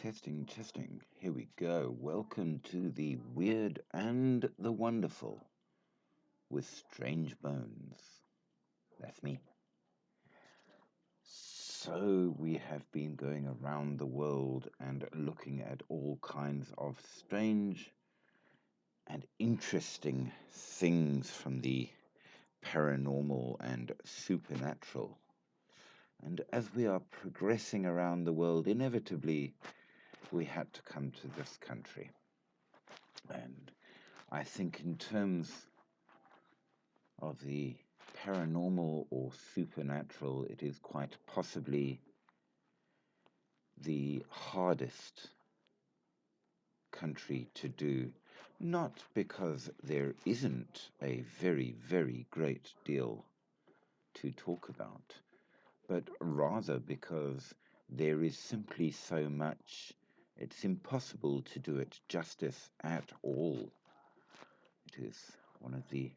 Testing, testing. Here we go. Welcome to the Weird and the Wonderful with Strange Bones. That's me. So, we have been going around the world and looking at all kinds of strange and interesting things from the paranormal and supernatural. And as we are progressing around the world, inevitably we had to come to this country. And I think, in terms of the paranormal or supernatural, it is quite possibly the hardest country to do. Not because there isn't a very, very great deal to talk about, but rather because there is simply so much, it's impossible to do it justice at all. It is one of the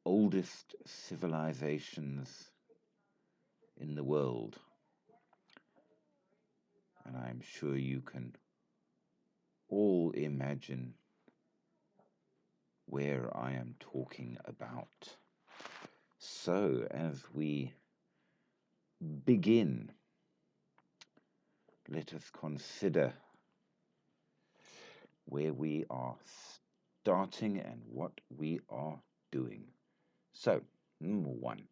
oldest civilizations in the world, and I'm sure you can all imagine where I am talking about. So, as we begin, let us consider where we are starting and what we are doing. So, number one,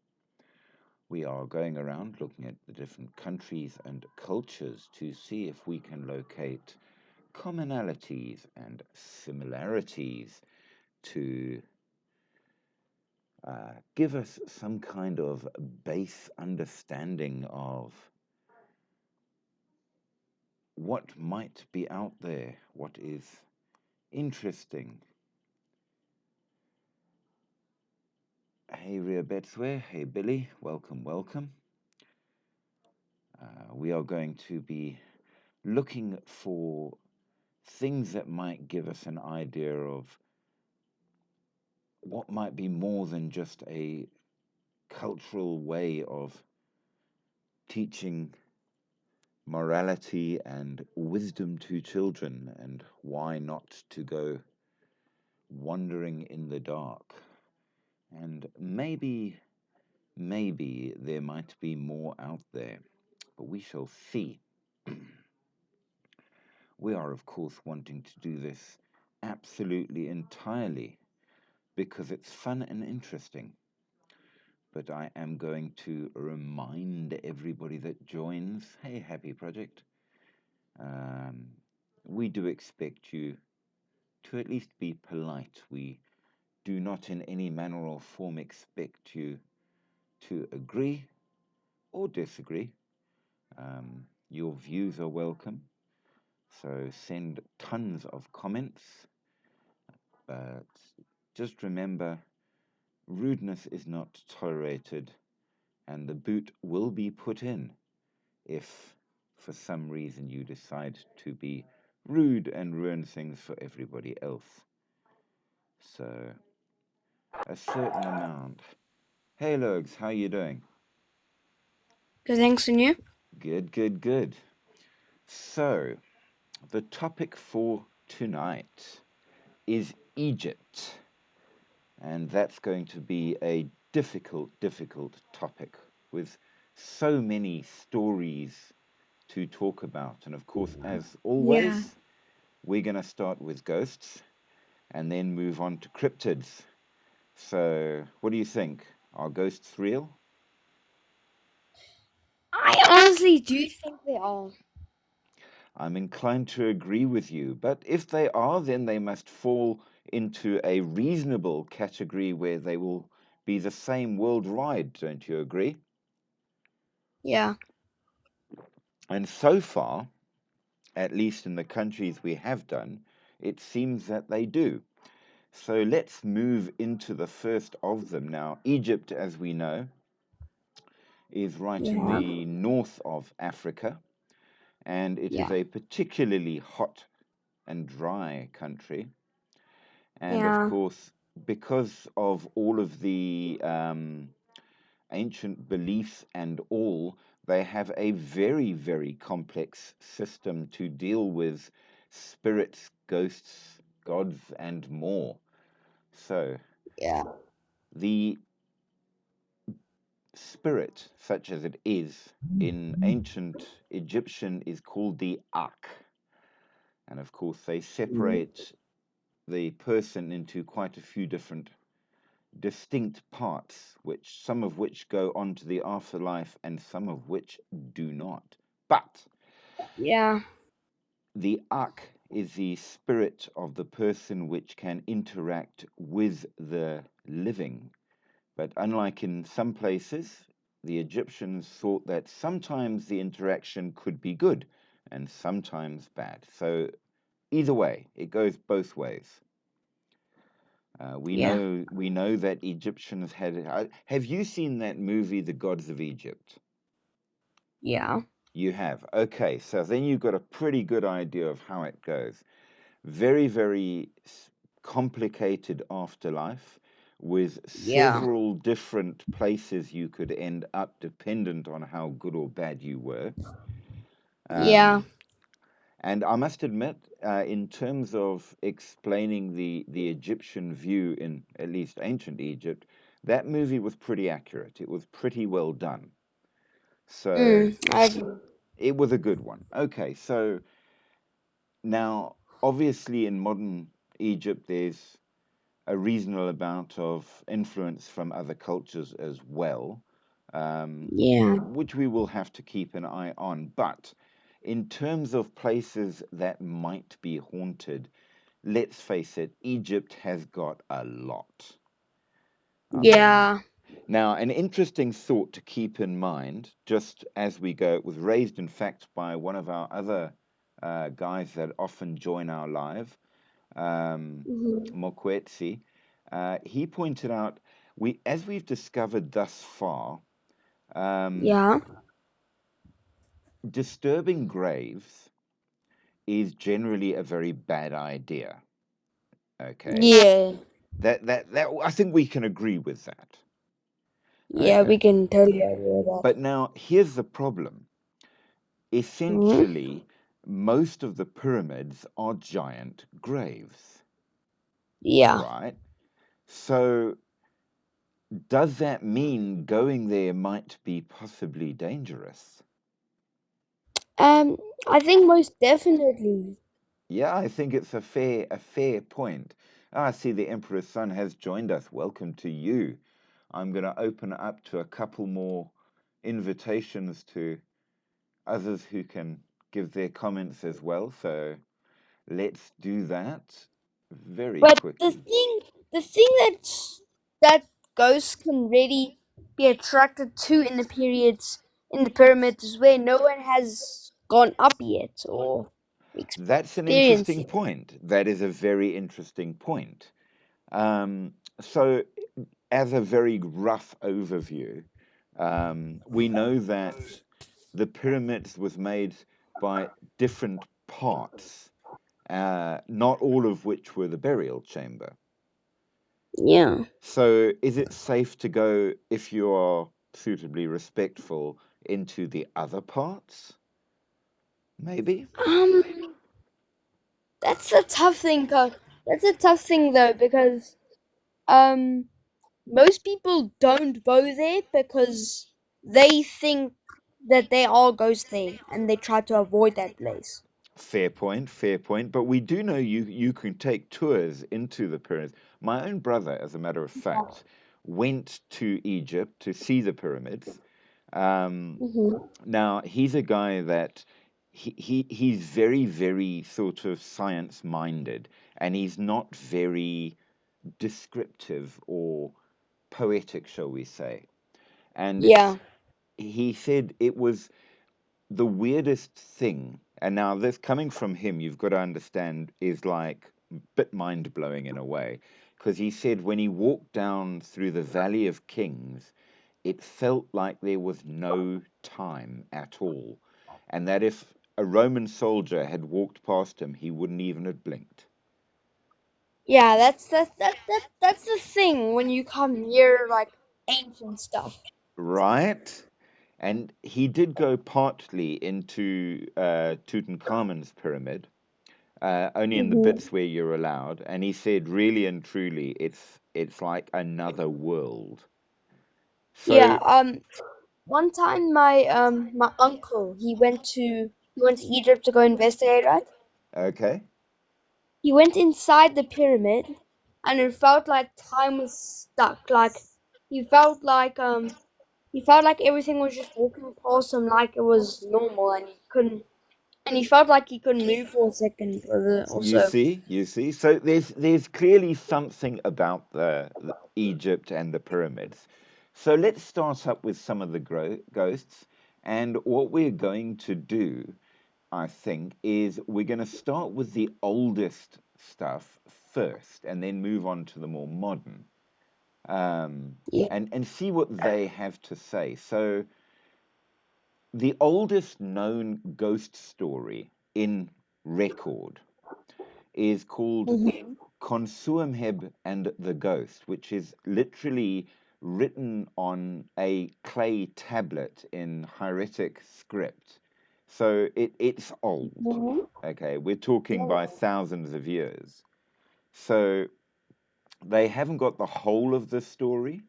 we are going around looking at the different countries and cultures to see if we can locate commonalities and similarities to give us some kind of base understanding of what might be out there, what is interesting. Hey, Ria Betsware. Hey, Billy. Welcome, welcome. We are going to be looking for things that might give us an idea of what might be more than just a cultural way of teaching morality and wisdom to children, and why not to go wandering in the dark. And maybe there might be more out there, but we shall see. We are, of course, wanting to do this absolutely entirely because it's fun and interesting. But I am going to remind everybody that joins, hey, Happy Project, we do expect you to at least be polite. We do not in any manner or form expect you to agree or disagree. Your views are welcome, so send tons of comments, but just remember, rudeness is not tolerated, and the boot will be put in if for some reason you decide to be rude and ruin things for everybody else. So, a certain amount. Hey, Logs, how you doing? Good, thanks, and you? Good, good, good. So, the topic for tonight is Egypt, and that's going to be a difficult, difficult topic with so many stories to talk about. And of course, as Yeah. always, we're going to start with ghosts and then move on to cryptids. So, what do you think? Are ghosts real? I honestly do think they are. I'm inclined to agree with you, but if they are, then they must fall into a reasonable category where they will be the same worldwide, don't you agree? Yeah. And so far, at least in the countries we have done, it seems that they do. So let's move into the first of them now. Egypt, as we know, is right in Yeah. the north of Africa, and it is Yeah. a particularly hot and dry country. And of Yeah. course, because of all of the ancient beliefs and all, They have a very, very complex system to deal with spirits, ghosts, gods, and more. So, Yeah. the spirit, such as it is in ancient Egyptian, is called the Ak. And of course, they separate the person into quite a few different distinct parts, which some of which go on to the afterlife and some of which do not. But Yeah. the Ak is the spirit of the person which can interact with the living. But unlike in some places, the Egyptians thought that sometimes the interaction could be good and sometimes bad. So either way, it goes both ways. We Yeah. know that Egyptians had. Have you seen that movie, The Gods of Egypt? Yeah. You have. Okay, so then you've got a pretty good idea of how it goes. Very, very complicated afterlife with Yeah. several different places you could end up dependent on how good or bad you were. Yeah. And I must admit, in terms of explaining the Egyptian view in at least ancient Egypt, that movie was pretty accurate. It was pretty well done. So I agree. it was a good one. Okay, so now obviously in modern Egypt, there's a reasonable amount of influence from other cultures as well, Yeah. which we will have to keep an eye on. But in terms of places that might be haunted, let's face it, Egypt has got a lot. I mean, Yeah. now an interesting thought to keep in mind, just as we go, it was raised, in fact, by one of our other guys that often join our live, Mhm. Mokwetsi. He pointed out, as we've discovered thus far, um, Yeah. disturbing graves is generally a very bad idea. Okay, Yeah. that I think we can agree with that. Yeah, Okay, we can totally agree with that. but now here's the problem. Mhm. Essentially, most of the pyramids are giant graves, Yeah. right? So does that mean going there might be possibly dangerous? Um, I think most definitely. Yeah, I think it's a fair point. Ah, I see the Emperor's son has joined us. Welcome to you. I'm going to open up to a couple more invitations to others who can give their comments as well. So let's do that very But quickly. the thing that ghosts can really be attracted to in the periods in the pyramids is where no one has gone up yet or That's an experienced interesting it. point. That is a very interesting point. So, as a very rough overview, we know that the pyramids was made by different parts, not all of which were the burial chamber. Yeah. So, is it safe to go, if you are suitably respectful, into the other parts? Maybe. Um, that's a tough thing. That's a tough thing though because um most people don't go there because they think that there are ghosts there and they try to avoid that place. Fair point, fair point. But we do know you can take tours into the pyramids. My own brother, as a matter of fact, went to Egypt to see the pyramids. Um, Mm-hmm. Now he's a guy that he's very, very sort of science minded, and he's not very descriptive or poetic, shall we say. And Yeah. he said it was the weirdest thing, and now this coming from him, you've got to understand, is like a bit mind blowing in a way, because he said when he walked down through the Valley of Kings, it felt like there was no time at all, and that if a Roman soldier had walked past him, he wouldn't even have blinked. Yeah, that's the thing when you come near like ancient stuff. Right? And he did go partly into Tutankhamun's pyramid, only in the Mhm. bits where you're allowed. And he said, really and truly, it's like another world. Yeah. So, One time my uncle he went to Egypt to go investigate, right? okay, He went inside the pyramid, and it felt like time was stuck. Like he felt like he felt like everything was just walking past him like it was normal, and he felt like he couldn't move for a second. you Also, see, you see. So there's clearly something about the Egypt and the pyramids. So let's start up with some of the ghosts. And what we're going to do, I think, is we're going to start with the oldest stuff first and then move on to the more modern, um, yeah. and see what they have to say. So, the oldest known ghost story in record is called Mhm. Consuamheb and the Ghost, which is literally written on a clay tablet in hieratic script. So it's old. Mhm. Okay, we're talking by thousands of years. So they haven't got the whole of the story,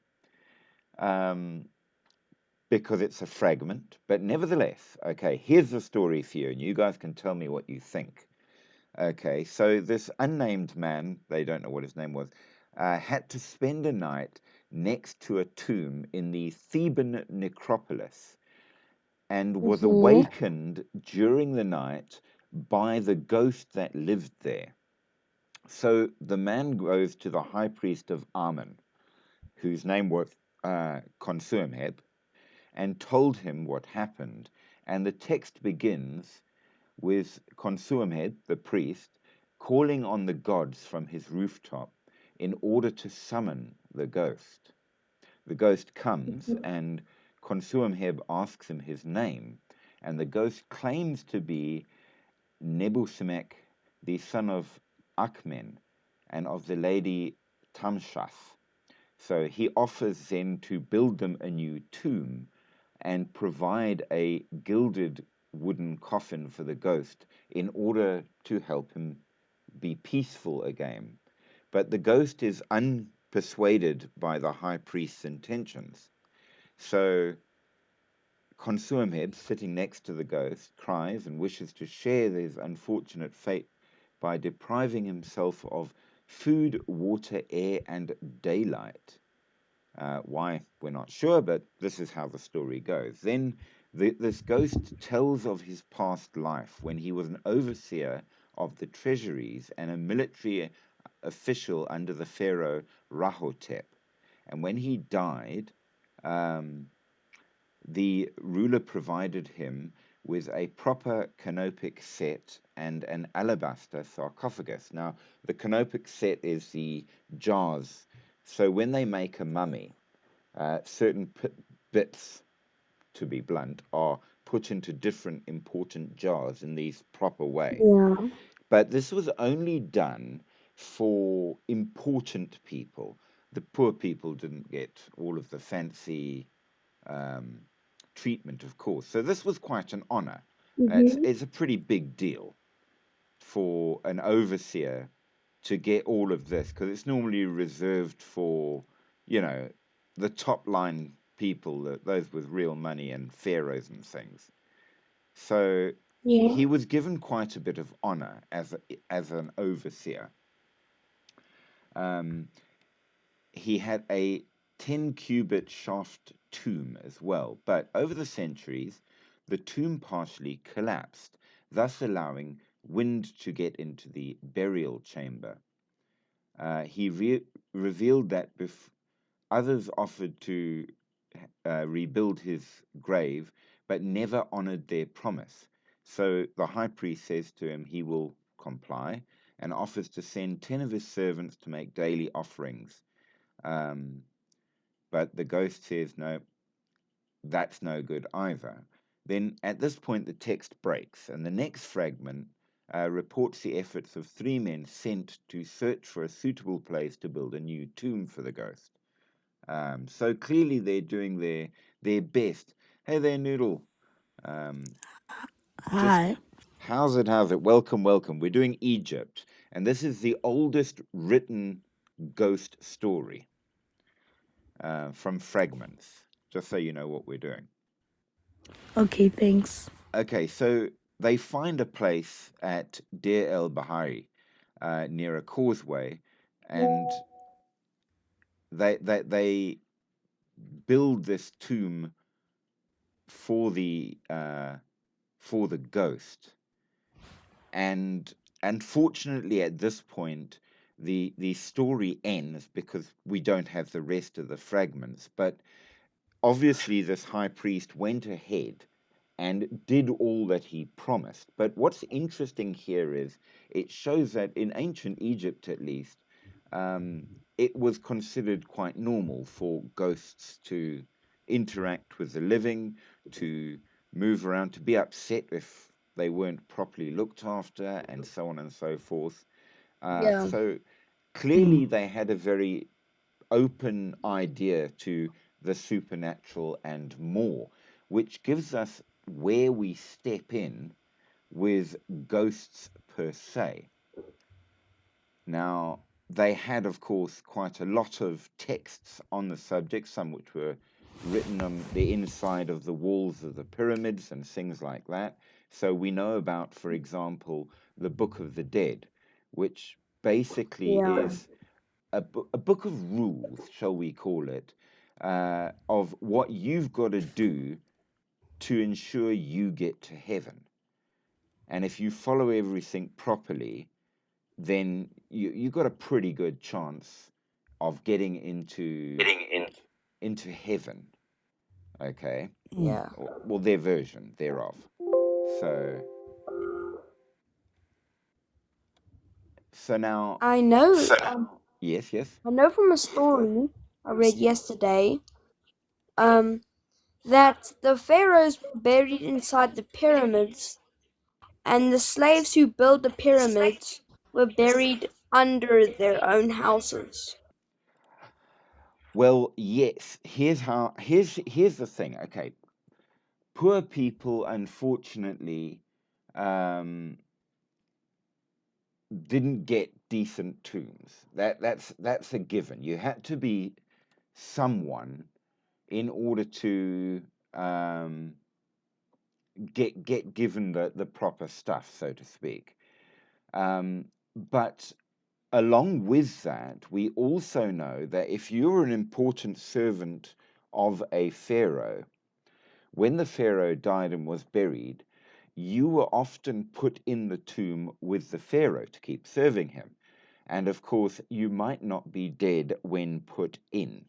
um, because it's a fragment, but nevertheless, okay, here's the story for you, and you guys can tell me what you think. Okay, so this unnamed man, they don't know what his name was, had to spend a night next to a tomb in the Theban necropolis and was Mhm. awakened during the night by the ghost that lived there. So the man goes to the high priest of Amun, whose name was Consuamheb, and told him what happened. And the text begins with Consuamheb, the priest, calling on the gods from his rooftop in order to summon the ghost. The ghost comes, and Consuamheb asks him his name, and the ghost claims to be Nebusemek, the son of Achmen, and of the lady Tamshas. So he offers then to build them a new tomb and provide a gilded wooden coffin for the ghost in order to help him be peaceful again. But the ghost is unpersuaded by the high priest's intentions. So Consuamheb, sitting next to the ghost, cries and wishes to share his unfortunate fate by depriving himself of food, water, air, and daylight. Why, we're not sure, but this is how the story goes. Then this ghost tells of his past life when he was an overseer of the treasuries and a military official under the pharaoh Rahotep. And when he died, um, the ruler provided him with a proper canopic set and an alabaster sarcophagus. Now, the canopic set is the jars. So when they make a mummy, certain bits, to be blunt, are put into different important jars in these proper way. Yeah. But this was only done for important people. The poor people didn't get all of the fancy um, treatment, of course. So this was quite an honor. Mhm. It's a pretty big deal for an overseer to get all of this because it's normally reserved for, you know, the top line people, those with real money and pharaohs and things. So Yeah. he was given quite a bit of honor as an overseer. Um, he had a 10 cubit shaft tomb as well, but over the centuries, the tomb partially collapsed, thus allowing wind to get into the burial chamber. He revealed that others offered to rebuild his grave, but never honored their promise. So the high priest says to him he will comply and offers to send 10 of his servants to make daily offerings. Um, but the ghost says, no, that's no good either. Then at this point, the text breaks, and the next fragment reports the efforts of three men sent to search for a suitable place to build a new tomb for the ghost. So clearly they're doing their best. Hey there, Noodle. Um, just Hi. how's it? How's it? Welcome, welcome. We're doing Egypt, and this is the oldest written ghost story from fragments. Just so you know what we're doing. Okay, thanks. Okay, so they find a place at Deir el Bahari, near a causeway, and they build this tomb for the ghost. And unfortunately, at this point, the story ends because we don't have the rest of the fragments. But obviously, this high priest went ahead and did all that he promised. But what's interesting here is it shows that in ancient Egypt, at least, um, it was considered quite normal for ghosts to interact with the living, to move around, to be upset if they weren't properly looked after, and so on and so forth. Yeah. So Mm. clearly, they had a very open idea to the supernatural and more, which gives us where we step in with ghosts per se. Now, they had, of course, quite a lot of texts on the subject, some which were written on the inside of the walls of the pyramids and things like that. So we know about, for example, the Book of the Dead, which basically Yeah. is a book of rules, shall we call it, of what you've got to do to ensure you get to heaven. And if you follow everything properly, then you got a pretty good chance of getting into heaven. Okay, Mm. Yeah. well, their version thereof. So so now, I know. yes, yes. I know from a story I read yesterday. That the pharaohs were buried inside the pyramids, and the slaves who built the pyramids were buried under their own houses. Well, yes. Here's the thing. Okay, poor people, unfortunately, um, didn't get decent tombs. That's a given. You had to be someone in order to um, get given the proper stuff, so to speak. But along with that, we also know that if you're an important servant of a pharaoh, when the pharaoh died and was buried, you were often put in the tomb with the pharaoh to keep serving him. And of course, you might not be dead when put in.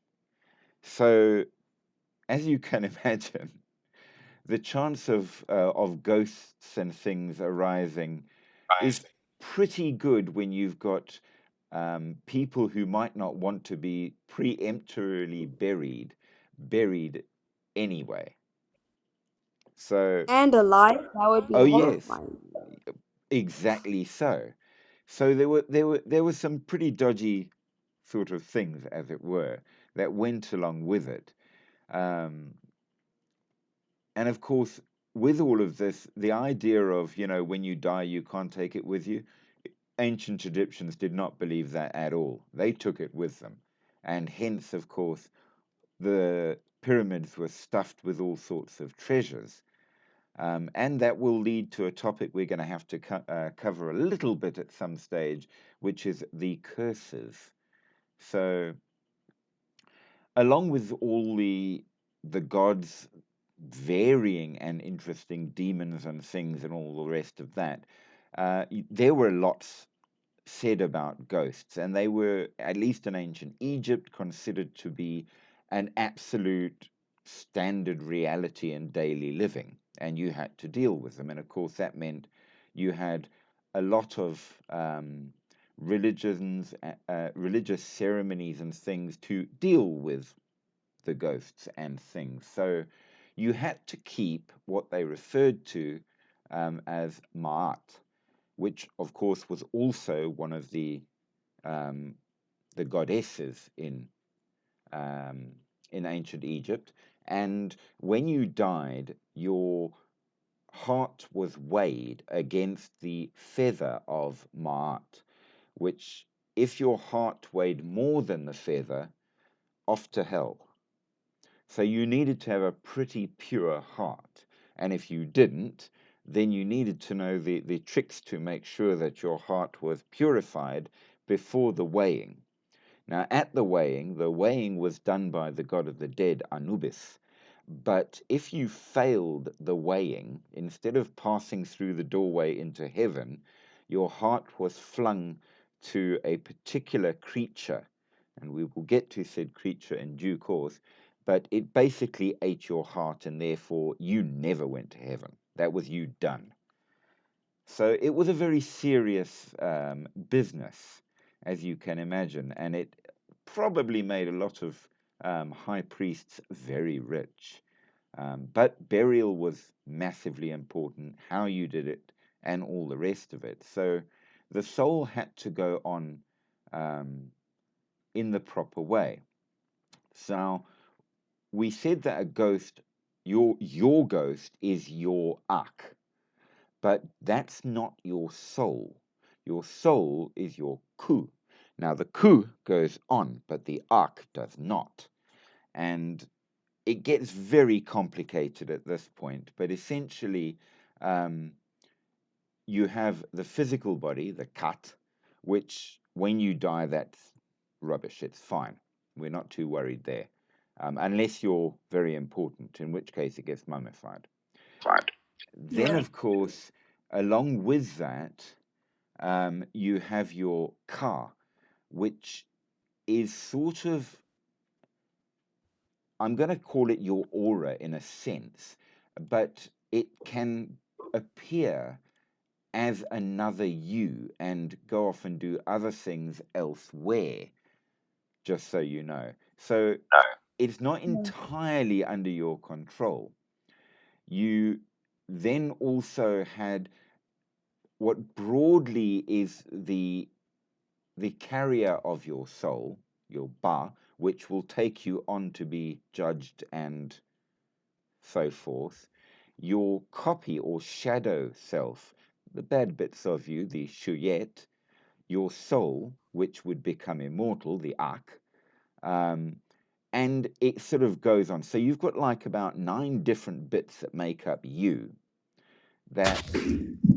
So, as you can imagine, the chance of ghosts and things arising is pretty good when you've got people who might not want to be preemptorily buried anyway. So, And alive, that would be oh yes, horrifying. exactly so. So there were some pretty dodgy sort of things, as it were, that went along with it. Um, and of course, with all of this, the idea of, when you die, you can't take it with you, ancient Egyptians did not believe that at all. They took it with them. And hence, of course, the pyramids were stuffed with all sorts of treasures. And that will lead to a topic we're going to have to cover a little bit at some stage, which is the curses. So, along with all the gods varying and interesting demons and things and all the rest of that, there were lots said about ghosts, and they were, at least in ancient Egypt, considered to be an absolute standard reality in daily living, and you had to deal with them. And of course, that meant you had a lot of religious ceremonies and things to deal with the ghosts and things. So you had to keep what they referred to as Ma'at, which of course was also one of um, the goddesses um, in ancient Egypt, and when you died, your heart was weighed against the feather of Ma'at, which, if your heart weighed more than the feather, off to hell. So you needed to have a pretty pure heart. And if you didn't, then you needed to know the tricks to make sure that your heart was purified before the weighing. Now, at the weighing was done by the god of the dead, Anubis. But if you failed the weighing, instead of passing through the doorway into heaven, your heart was flung to a particular creature. And we will get to said creature in due course. But it basically ate your heart, and therefore you never went to heaven. That was you done. So it was a very serious business, as you can imagine, and it probably made a lot of high priests very rich. But burial was massively important, how you did it, and all the rest of it. So the soul had to go on in the proper way. So we said that a ghost, your ghost is your ak, but that's not your soul. Your soul is your ku. Now the ku goes on, but the ak does not. And it gets very complicated at this point, but essentially you have the physical body, the kat, which when you die, that's rubbish. It's fine. We're not too worried there. Unless you're very important, in which case it gets mummified. Right. Then, Yeah. of course, along with that, you have your ka, which is sort of, I'm going to call it your aura in a sense, but it can appear as another you and go off and do other things elsewhere, just so you know. So it's not entirely under your control. You then also had what broadly is the carrier of your soul, your ba, which will take you on to be judged and so forth. Your copy or shadow self, the bad bits of you, the shuyet, your soul, which would become immortal, the ak, and it sort of goes on. So you've got like about 9 different bits that make up you that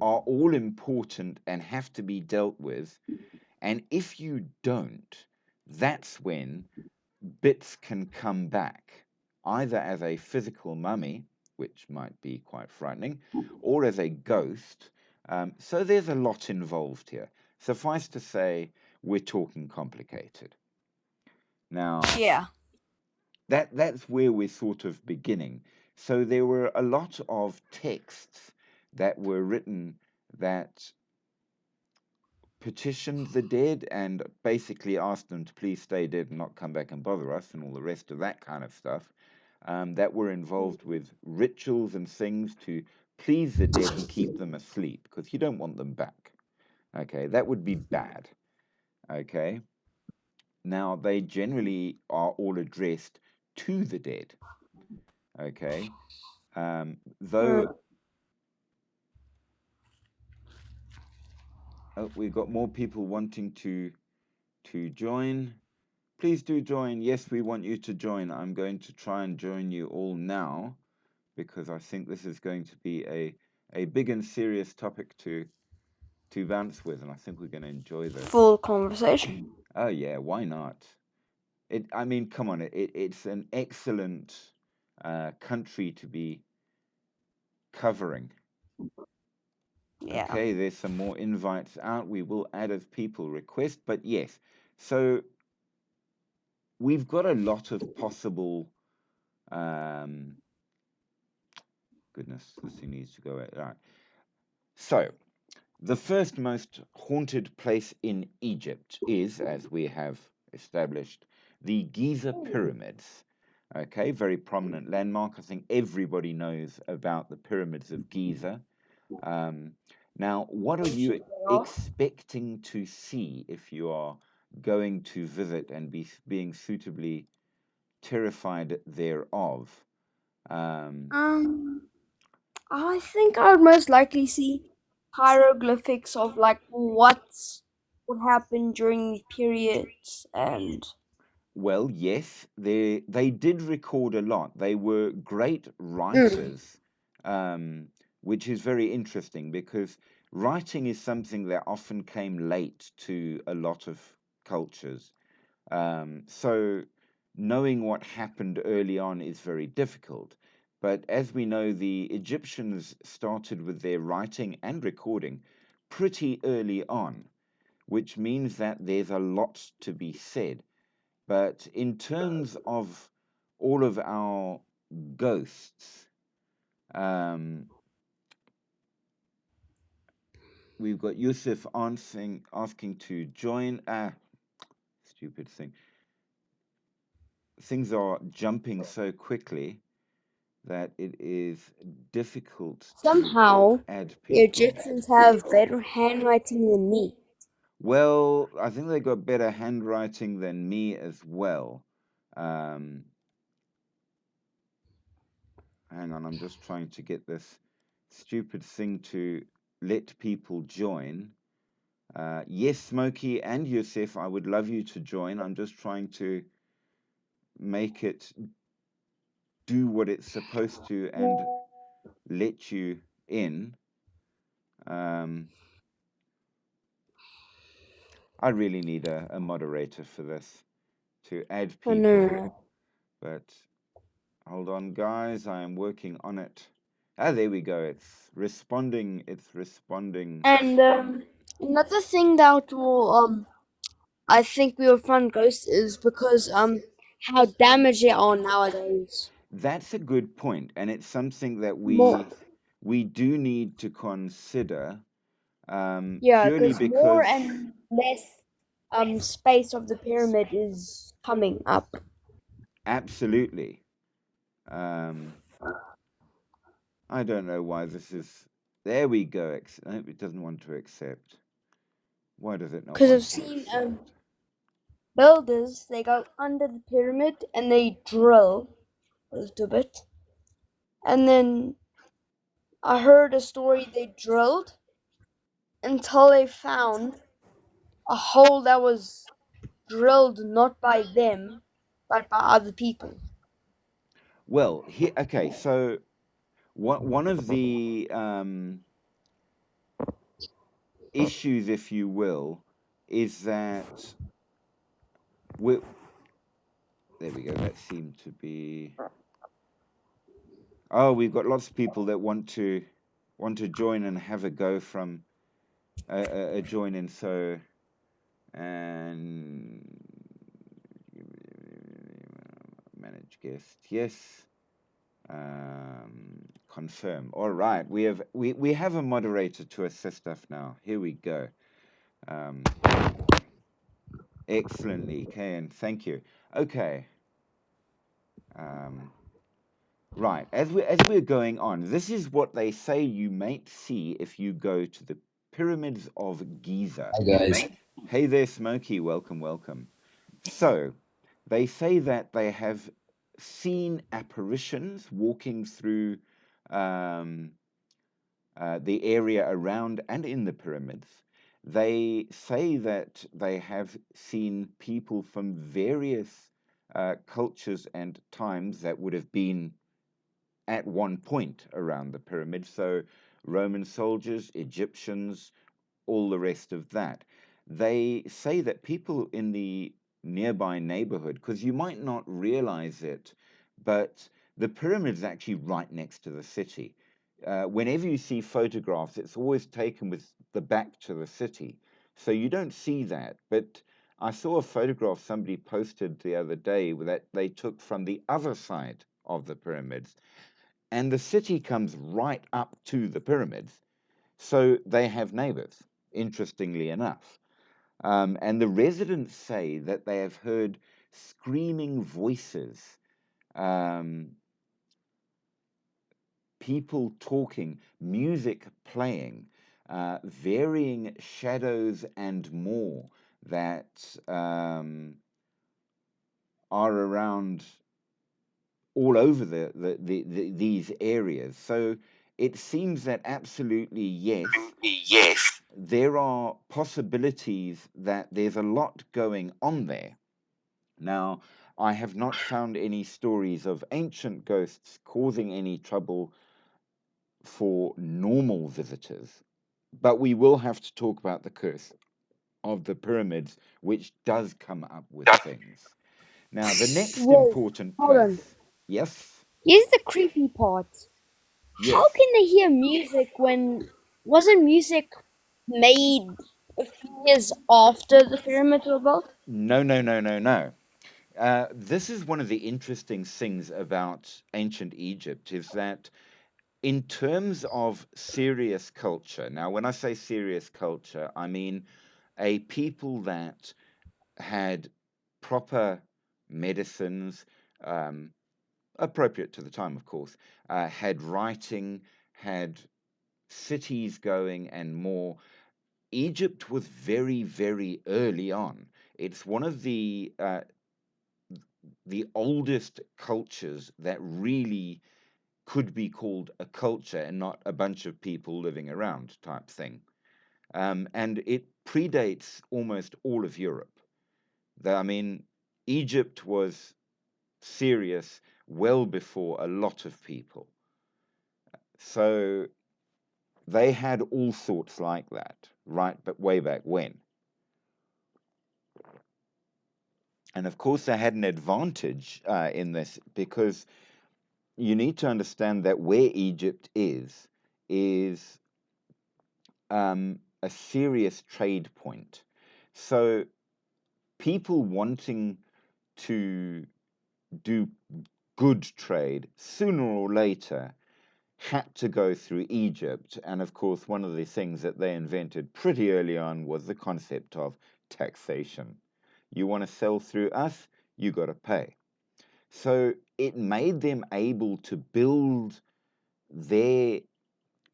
are all important and have to be dealt with. And if you don't, that's when bits can come back, either as a physical mummy, which might be quite frightening, or as a ghost. So there's a lot involved here. Suffice to say, we're talking complicated. Now, Yeah. that's where we're sort of beginning. So there were a lot of texts that were written that petitioned the dead and basically asked them to please stay dead and not come back and bother us and all the rest of that kind of stuff, that were involved with rituals and things to please the dead and keep them asleep, because you don't want them back. Okay, that would be bad. Okay, now they generally are all addressed to the dead. Okay, though. Oh, we've got more people wanting to join. Please do join. Yes, we want you to join. I'm going to try and join you all now, because I think this is going to be a big and serious topic to bounce with, and I think we're going to enjoy this. Full conversation. Oh yeah, why not? I mean, come on, it's an excellent country to be covering. Yeah. Okay, there's some more invites out. We will add as people request, but yes. So we've got a lot of possible. Goodness, this thing needs to go out. All right. So, the first most haunted place in Egypt is, as we have established, the Giza pyramids. Okay, very prominent landmark. I think everybody knows about the pyramids of Giza. Now, what are you expecting to see if you are going to visit and being suitably terrified thereof? I think I would most likely see hieroglyphics of like what would happen during these periods and Well, yes, they did record a lot. They were great mm, writers, which is very interesting because writing is something that often came late to a lot of cultures. So knowing what happened early on is very difficult. But as we know, the Egyptians started with their writing and recording pretty early on, which means that there's a lot to be said. But in terms of all of our ghosts, we've got Yusuf asking to join. Stupid thing. Things are jumping so quickly that it is difficult to somehow add the people. Egyptians have better handwriting than me. Well, I think they got better handwriting than me as well. Um, hang on, I'm just trying to get this stupid thing to let people join. Yes, Smokey and Yusuf, I would love you to join. I'm just trying to make it do what it's supposed to and let you in. I really need a moderator for this to add I people. know. But hold on, guys. I am working on it. Ah, there we go. It's responding. It's responding. And another thing that will I think we will find ghosts is because how damaged they are nowadays. That's a good point, and it's something that More, we do need to consider. yeah, Purely because more because and less space of the pyramid is coming up. absolutely. Um, I don't know why this is. There we go. It doesn't want to accept. Why does it not Because want I've to seen accept? builders, they go under the pyramid and they drill a little bit. And then I heard a story they drilled until they found a hole that was drilled not by them, but by other people. Well, here, okay. So one of the issues, if you will, is that we there we go. That seemed to be. Oh, we've got lots of people that want to join and have a go from a join in. So and manage guest, yes. Confirm. All right, we have a moderator to assist us now. Here we go. Excellently, Kayan. Thank you. Okay. Right. As we're going on, this is what they say you might see if you go to the pyramids of Giza. Hi guys. Hey there, Smokey. Welcome, welcome. So, they say that they have seen apparitions walking through the area around and in the pyramids. They say that they have seen people from various cultures and times that would have been at one point around the pyramid. So, Roman soldiers, Egyptians, all the rest of that. They say that people in the nearby neighborhood, because you might not realize it, but the pyramid is actually right next to the city. Whenever you see photographs, it's always taken with the back to the city. So you don't see that. But I saw a photograph somebody posted the other day that they took from the other side of the pyramids. And the city comes right up to the pyramids. So they have neighbors, interestingly enough. And the residents say that they have heard screaming voices, um, people talking, music playing, varying shadows, and more that are around all over these areas. So it seems that absolutely yes, there are possibilities that there's a lot going on there. Now, I have not found any stories of ancient ghosts causing any trouble for normal visitors, but we will have to talk about the curse of the pyramids, which does come up with things. Now, the next Whoa, important hold on. place. Yes? Here's the creepy part. Yes. How can they hear music when wasn't music made a few years after the pyramids were built? No, no, no, no, no. This is one of the interesting things about ancient Egypt is that in terms of serious culture, now when I say serious culture, I mean a people that had proper medicines, appropriate to the time, of course, had writing, had cities going, and more. Egypt was very, very early on. It's one of the oldest cultures that really could be called a culture and not a bunch of people living around type thing. And it predates almost all of Europe. I mean, Egypt was serious well before a lot of people. So they had all sorts like that, right? But way back when. And of course, they had an advantage in this because you need to understand that where Egypt is a serious trade point. So people wanting to do good trade sooner or later had to go through Egypt. And of course, one of the things that they invented pretty early on was the concept of taxation. You want to sell through us, you got to pay. So it made them able to build their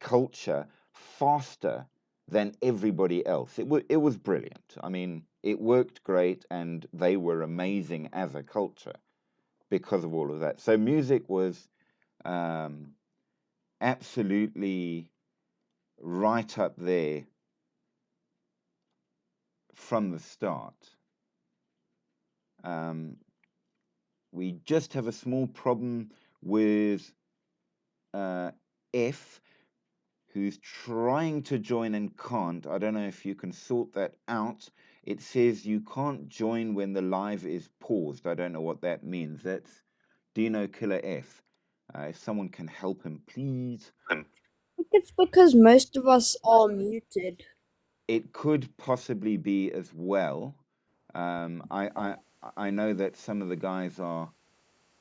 culture faster than everybody else. It was brilliant. I mean, it worked great, and they were amazing as a culture because of all of that. So music was absolutely right up there from the start. We just have a small problem with F, who's trying to join and can't. I don't know if you can sort that out. It says you can't join when the live is paused. I don't know what that means. That's Dino Killer F. If someone can help him, please. I think it's because most of us are muted. It could possibly be as well. I know that some of the guys are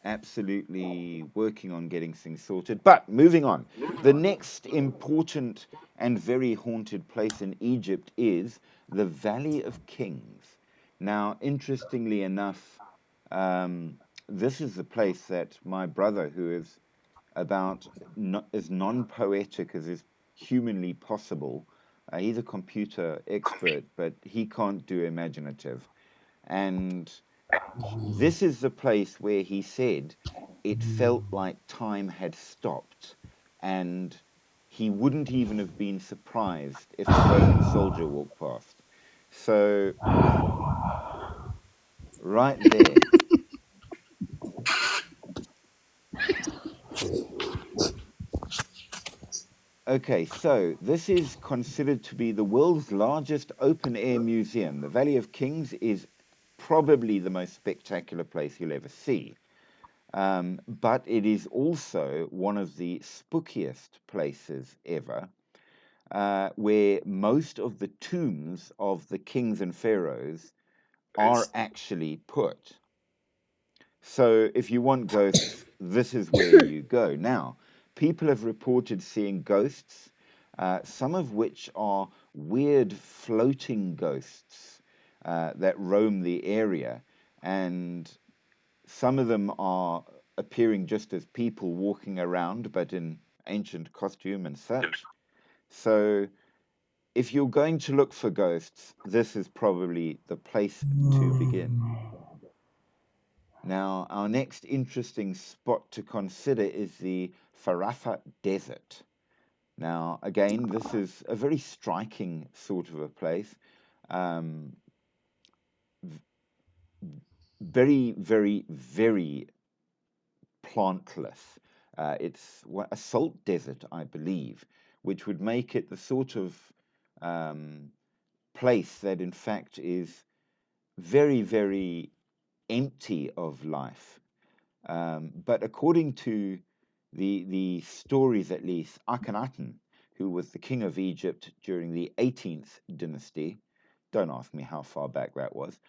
absolutely working on getting things sorted. But moving on, the next important and very haunted place in Egypt is the Valley of Kings. Now, interestingly enough, this is the place that my brother, who is about as non-poetic as is humanly possible, he's a computer expert, but he can't do imaginative. And this is the place where he said it felt like time had stopped, and he wouldn't even have been surprised if a Roman soldier walked past. So, right there. Okay, so this is considered to be the world's largest open air museum. The Valley of Kings is probably the most spectacular place you'll ever see. But it is also one of the spookiest places ever, where most of the tombs of the kings and pharaohs are actually put. So if you want ghosts, this is where you go. Now, people have reported seeing ghosts, some of which are weird floating ghosts that roam the area. And some of them are appearing just as people walking around, but in ancient costume and such. So if you're going to look for ghosts, this is probably the place to begin. Now, our next interesting spot to consider is the Farafa Desert. Now, again, this is a very striking sort of a place. Um, very, very, very plantless. It's a salt desert, I believe, which would make it the sort of um, place that, in fact, is very, very empty of life. But according to the stories, at least, Akhenaten, who was the king of Egypt during the 18th dynasty, don't ask me how far back that was,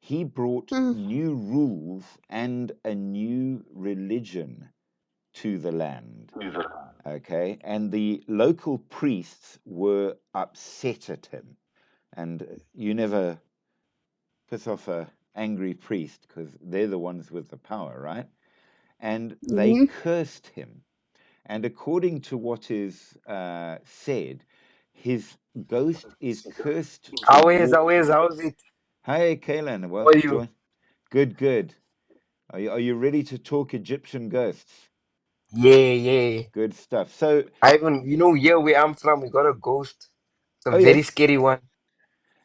he brought new rules and a new religion to the land. Okay, and the local priests were upset at him. And you never piss off a angry priest because they're the ones with the power, right? And they cursed him. And according to what is said, his ghost is cursed to How's it? Hey, Kaylin, How well, are you? good, good. Are you ready to talk Egyptian ghosts? Yeah. Good stuff. So, Ivan, here where I'm from, we got a ghost. It's a oh very yes. scary one.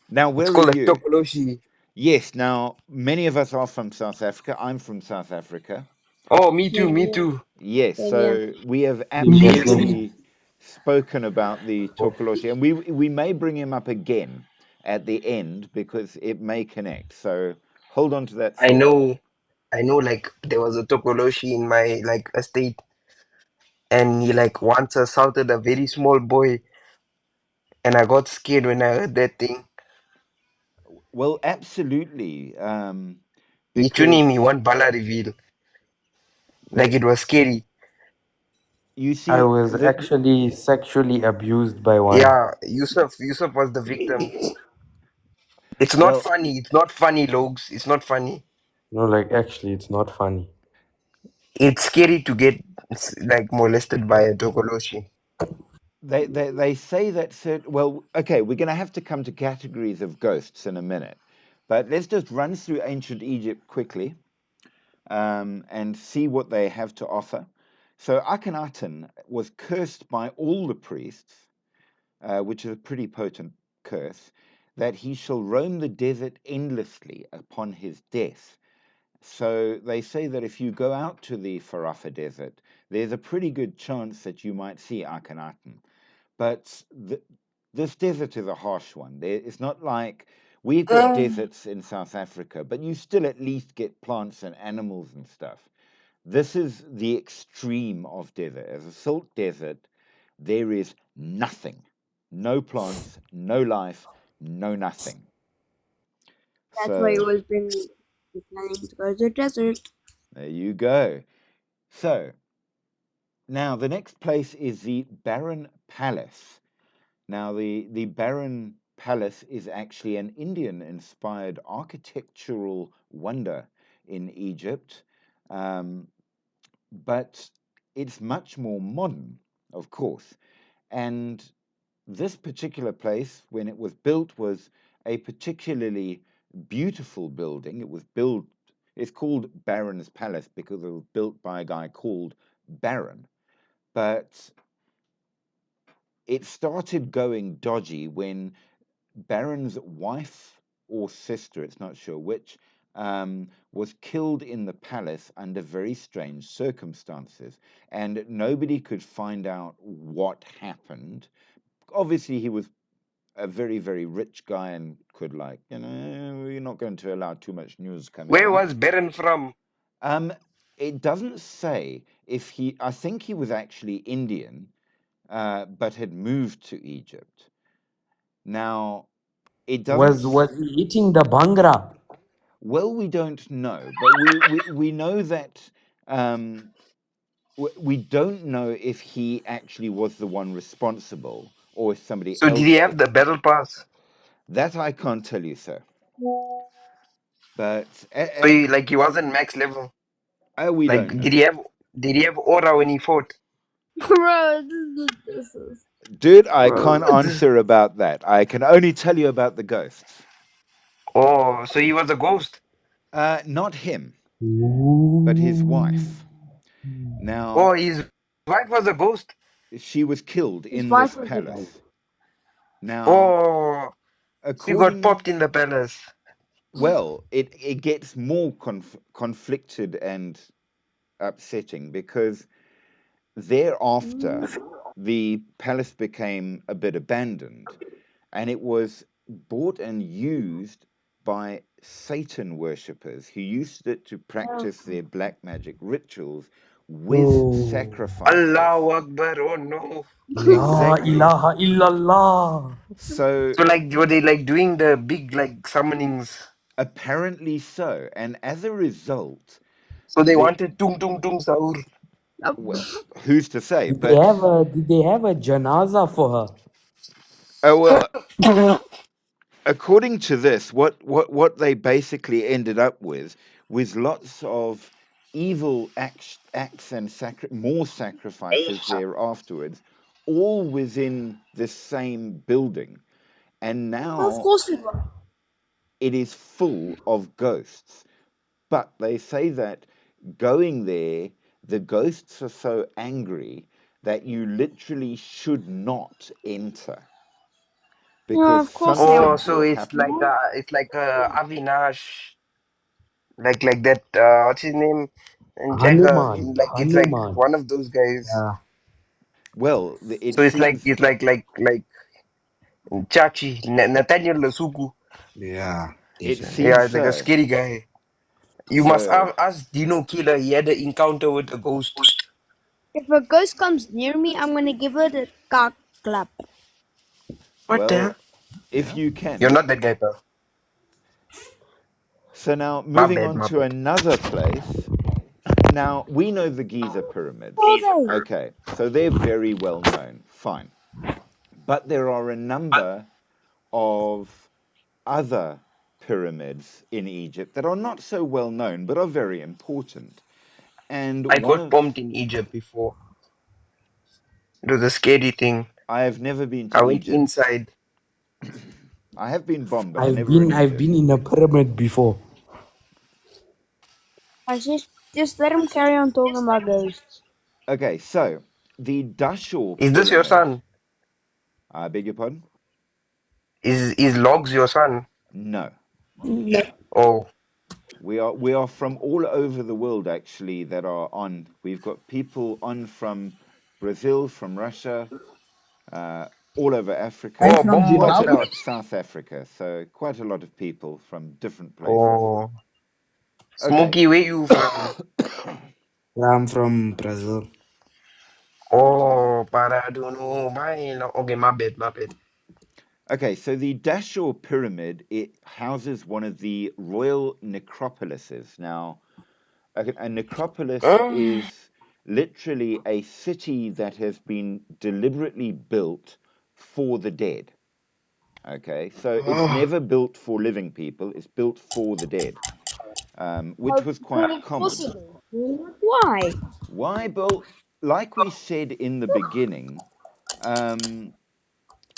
Now, It's where are called a you? Tokoloshi. Yes. Now, many of us are from South Africa. I'm from South Africa. Oh, me too, Same me here. too. Yes. Same here. So we have Me too. absolutely spoken about the Tokoloshi, and we may bring him up again at the end because it may connect. So hold on to that I thought. know, like there was a Tokoloshi in my like estate, and he like once assaulted a very small boy, and I got scared when I heard that thing. Well, absolutely, He because tuned me one bala reveal. Like it was scary. you I see was the actually sexually abused by one. Yeah, Yusuf was the victim. It's not well funny. It's not funny, Logs. It's not funny. No, like actually, it's not funny. It's scary to get like molested by a Tokoloshi. they say that well, okay, we're going to have to come to categories of ghosts in a minute, but let's just run through ancient Egypt quickly, and see what they have to offer. So Akhenaten was cursed by all the priests, which is a pretty potent curse, that he shall roam the desert endlessly upon his death. So they say that if you go out to the Farafa desert, there's a pretty good chance that you might see Akhenaten. But this desert is a harsh one. It's not like we've got deserts in South Africa, but you still at least get plants and animals and stuff. This is the extreme of desert. As a salt desert, there is nothing. No plants, no life, no nothing. That's why So it was been planning to go to the desert. there you go. So now the next place is the Baron Palace. Now the Baron Palace is actually an Indian-inspired architectural wonder in Egypt, but it's much more modern, of course. And this particular place, when it was built, was a particularly beautiful building. It's called Baron's Palace because it was built by a guy called Baron. But it started going dodgy when Baron's wife or sister, it's not sure which, was killed in the palace under very strange circumstances. And nobody could find out what happened. Obviously, he was a very, very rich guy and could, like, we're not going to allow too much news coming Where out. was Baron from? It doesn't say if I think he was actually Indian, but had moved to Egypt. Now, it doesn't. Was he eating the Bhangra? Well, we don't know, but we know that we don't know if he actually was the one responsible or if somebody So did he else have the battle pass? That I can't tell you, sir. But So he wasn't max level. we Like don't know. did he have aura when he fought? Bro, this is Dude, I Bro, can't answer about that. I can only tell you about the ghosts. Oh, so he was a ghost. Not him, Ooh. but his wife. Now, Oh, his wife was a ghost. she was killed His in wife this was a palace. ghost. Now, Oh, she got according, popped in the palace. well, it gets more conflicted and upsetting because thereafter the palace became a bit abandoned, and it was bought and used by Satan worshippers who used it to practice their black magic rituals with Oh. sacrifices. Allahu Akbar. Oh no. La Exactly. ilaha illallah. So So like were they like doing the big like summonings? apparently so, and as a result, So they the wanted tung tung tung sahur. well, who's to say? Did But they have a janaza for her? oh well, according to this, what they basically ended up with was lots of evil acts and more sacrifices there afterwards, all within the same building, and Well, of now course it was. it is full of ghosts. But they say that going there, the ghosts are so angry that you literally should not enter Yeah, because of course they Oh, something would. so will happen. it's like Avinash, like that. What's his name? And Jagger. Hanuman. Like it's like Hanuman. one of those guys. Yeah. Well, it So seems it's like Chachi Nathaniel Lasuku. Yeah, it definitely. Yeah, seems it's like a so. scary guy. You must So ask Dino Killer. He had an encounter with a ghost. If a ghost comes near me, I'm gonna give it a cock clap. What the hell? well, if Yeah. you You're can. not that guy, pal. So now My moving bad, on my to bad. another place. Now we know the Giza pyramids. Are they? Okay, so they're very well known. Fine. But there are a number of other pyramids in Egypt that are not so well known but are very important. And I one got of pumped in Egypt before. It was a scary thing. I have never been to I went Egypt. inside. I have been bombed, but I've never in been Egypt. in a pyramid before. I just let him carry on talking about ghosts. Okay, so the Dashur Is this your pyramid. son? I beg your pardon? Is Logs your son? No. No. Oh, We are from all over the world actually that are on. We've got people on from Brazil, from Russia, all over Africa, I'm oh, from Bombo quite a Zimbabwe. lot South Africa. So quite a lot of people from different places. Oh, Okay. Smokey, where you from? I'm from Brazil. Oh, Paraduno, mine. Okay, my bad, my bad. Okay, so the Dashur pyramid, it houses one of the royal necropolises. Now, a necropolis Oh, is literally a city that has been deliberately built for the dead. Okay, so it's oh. never built for living people, it's built for the dead, which was quite Well, of course common. it is. Why? Why, Bill? Like we said in the beginning, um,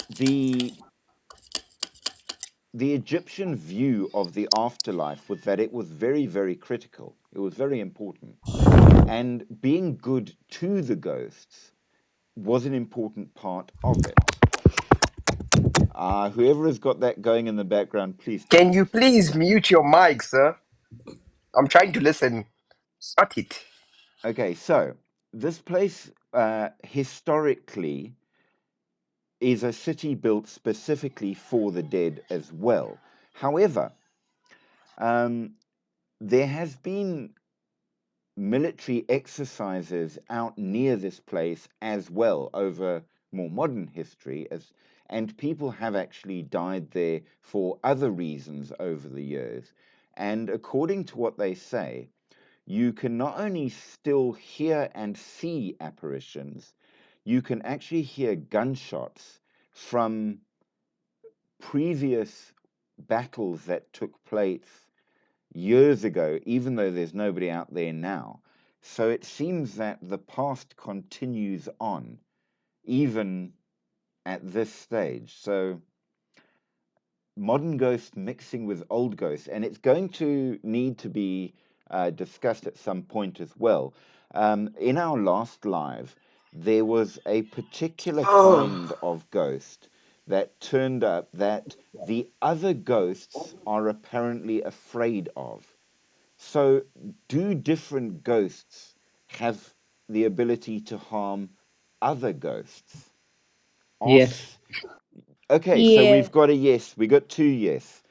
the the Egyptian view of the afterlife was that it was very, very critical. It was very important. And being good to the ghosts was an important part of it. Whoever has got that going in the background, please stop Can it. you please mute your mic, sir? I'm trying to listen. Shut it. Okay, so this place historically is a city built specifically for the dead as well. However, there has been military exercises out near this place as well over more modern history and people have actually died there for other reasons over the years, and according to what they say, you can not only still hear and see apparitions, you can actually hear gunshots from previous battles that took place years ago, even though there's nobody out there now. So it seems that the past continues on, even at this stage. So modern ghosts mixing with old ghosts, and it's going to need to be discussed at some point as well. In our last live, there was a particular kind of ghost that turned up that the other ghosts are apparently afraid of. So, do different ghosts have the ability to harm other ghosts? Yes. Okay, so Yeah. we've got a yes. We got 2 yes,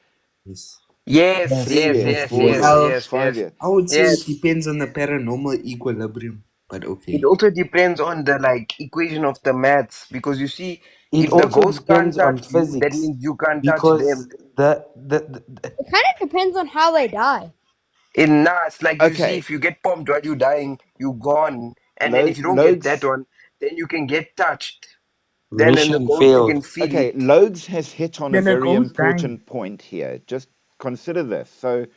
Yes. Yes, Yes. 3 yes, yes, yes, 4 yes, yes, Well, yes, 5 yes, yes. I would say it yes. depends on the paranormal equilibrium, but It okay. also depends on the like equation of the maths because you see, It if the also ghost can't depends on touch you, that physics means you can't touch because them. the It kind of depends on how they die. In NAS, like you see, Okay, if you get pumped while you dying, you gone. And then if you don't get that Loads. one, then you can get touched. Then in the mission ghost you failed. can feel Okay, it. Loads has hit on a Then a very ghost died. important point here. Just consider this. So,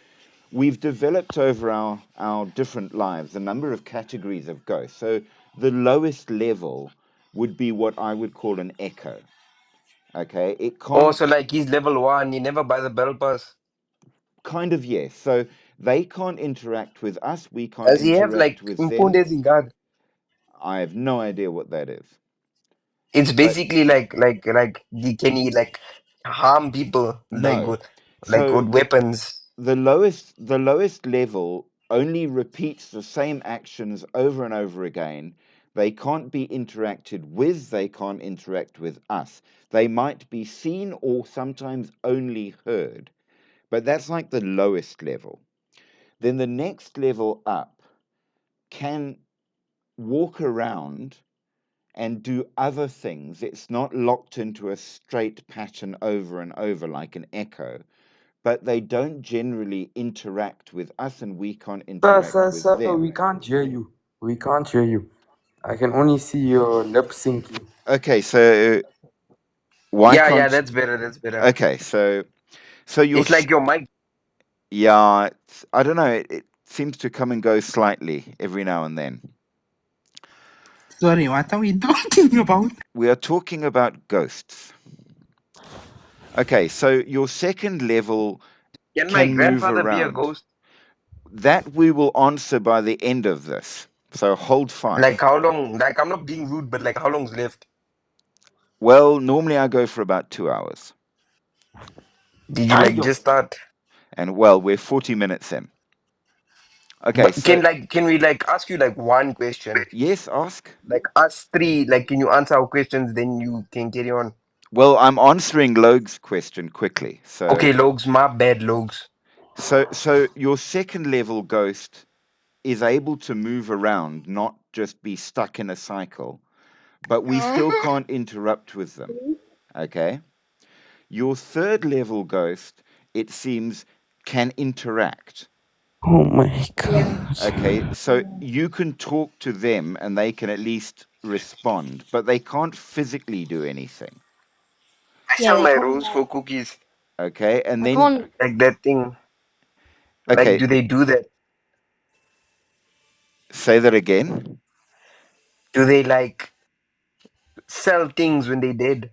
we've developed over our different lives a number of categories of ghosts. So, the lowest level would be what I would call an echo. Okay, it Also, can't like he's level 1, he never buys a battle pass. kind of yes. So, they can't interact with us, we can't Does he have interact like with them. Mpundes in God? I have no idea what that is. It's But basically like he can he like harm people no. like So, with weapons. the lowest level only repeats the same actions over and over again. They can't be interacted with, they can't interact with us. They might be seen or sometimes only heard, but that's like the lowest level. Then the next level up can walk around and do other things. It's not locked into a straight pattern over and over like an echo, but they don't generally interact with us and we can't interact with Sir, them. we can't hear you. We can't hear you. I can only see your lip syncing. Okay, so why Yeah, yeah, can't that's better. That's better. okay, so It's like your mic. yeah, I don't know, it seems to come and go slightly every now and then. Sorry, what are we talking about? We are talking about ghosts. Okay, so your second level Can my can move grandfather be a around. ghost? That we will answer by the end of this. So hold Like fire. how long? Like I'm not being rude, but like how long's left? Well, normally I go for about 2 hours. Did you like just start? And well, we're 40 minutes in. Okay, But so can we like ask you like one question? yes, ask. Like us three, like can you answer our questions? Then you can carry on. Well, I'm answering Logue's question quickly. Okay, Logs, my bad, Logs. So your second level ghost is able to move around, not just be stuck in a cycle, but we still can't interrupt with them. Okay? Your third level ghost, it seems, can interact. Oh my god. Okay, so you can talk to them and they can at least respond, but they can't physically do anything. I Yeah, sell they my can't. rose for cookies. Okay, and I then can't. Like that thing. Like, okay, do they do that? say that again. Do they like sell things when they dead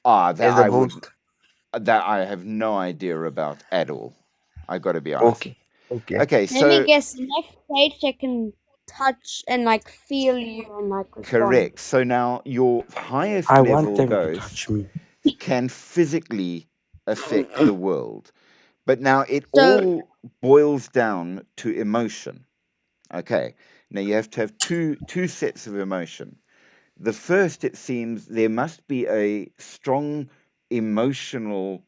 Ah, that as a I would ghost? that I have no idea about at all. I got to be honest. Okay, okay. Okay, Let me so guess. Next stage, they can touch and like feel you and like respond. correct. So now your highest I want level them to ghost touch me. can physically affect the world. But now it So all boils down to emotion. Okay. Now you have to have two sets of emotion. The first, it seems, there must be a strong emotional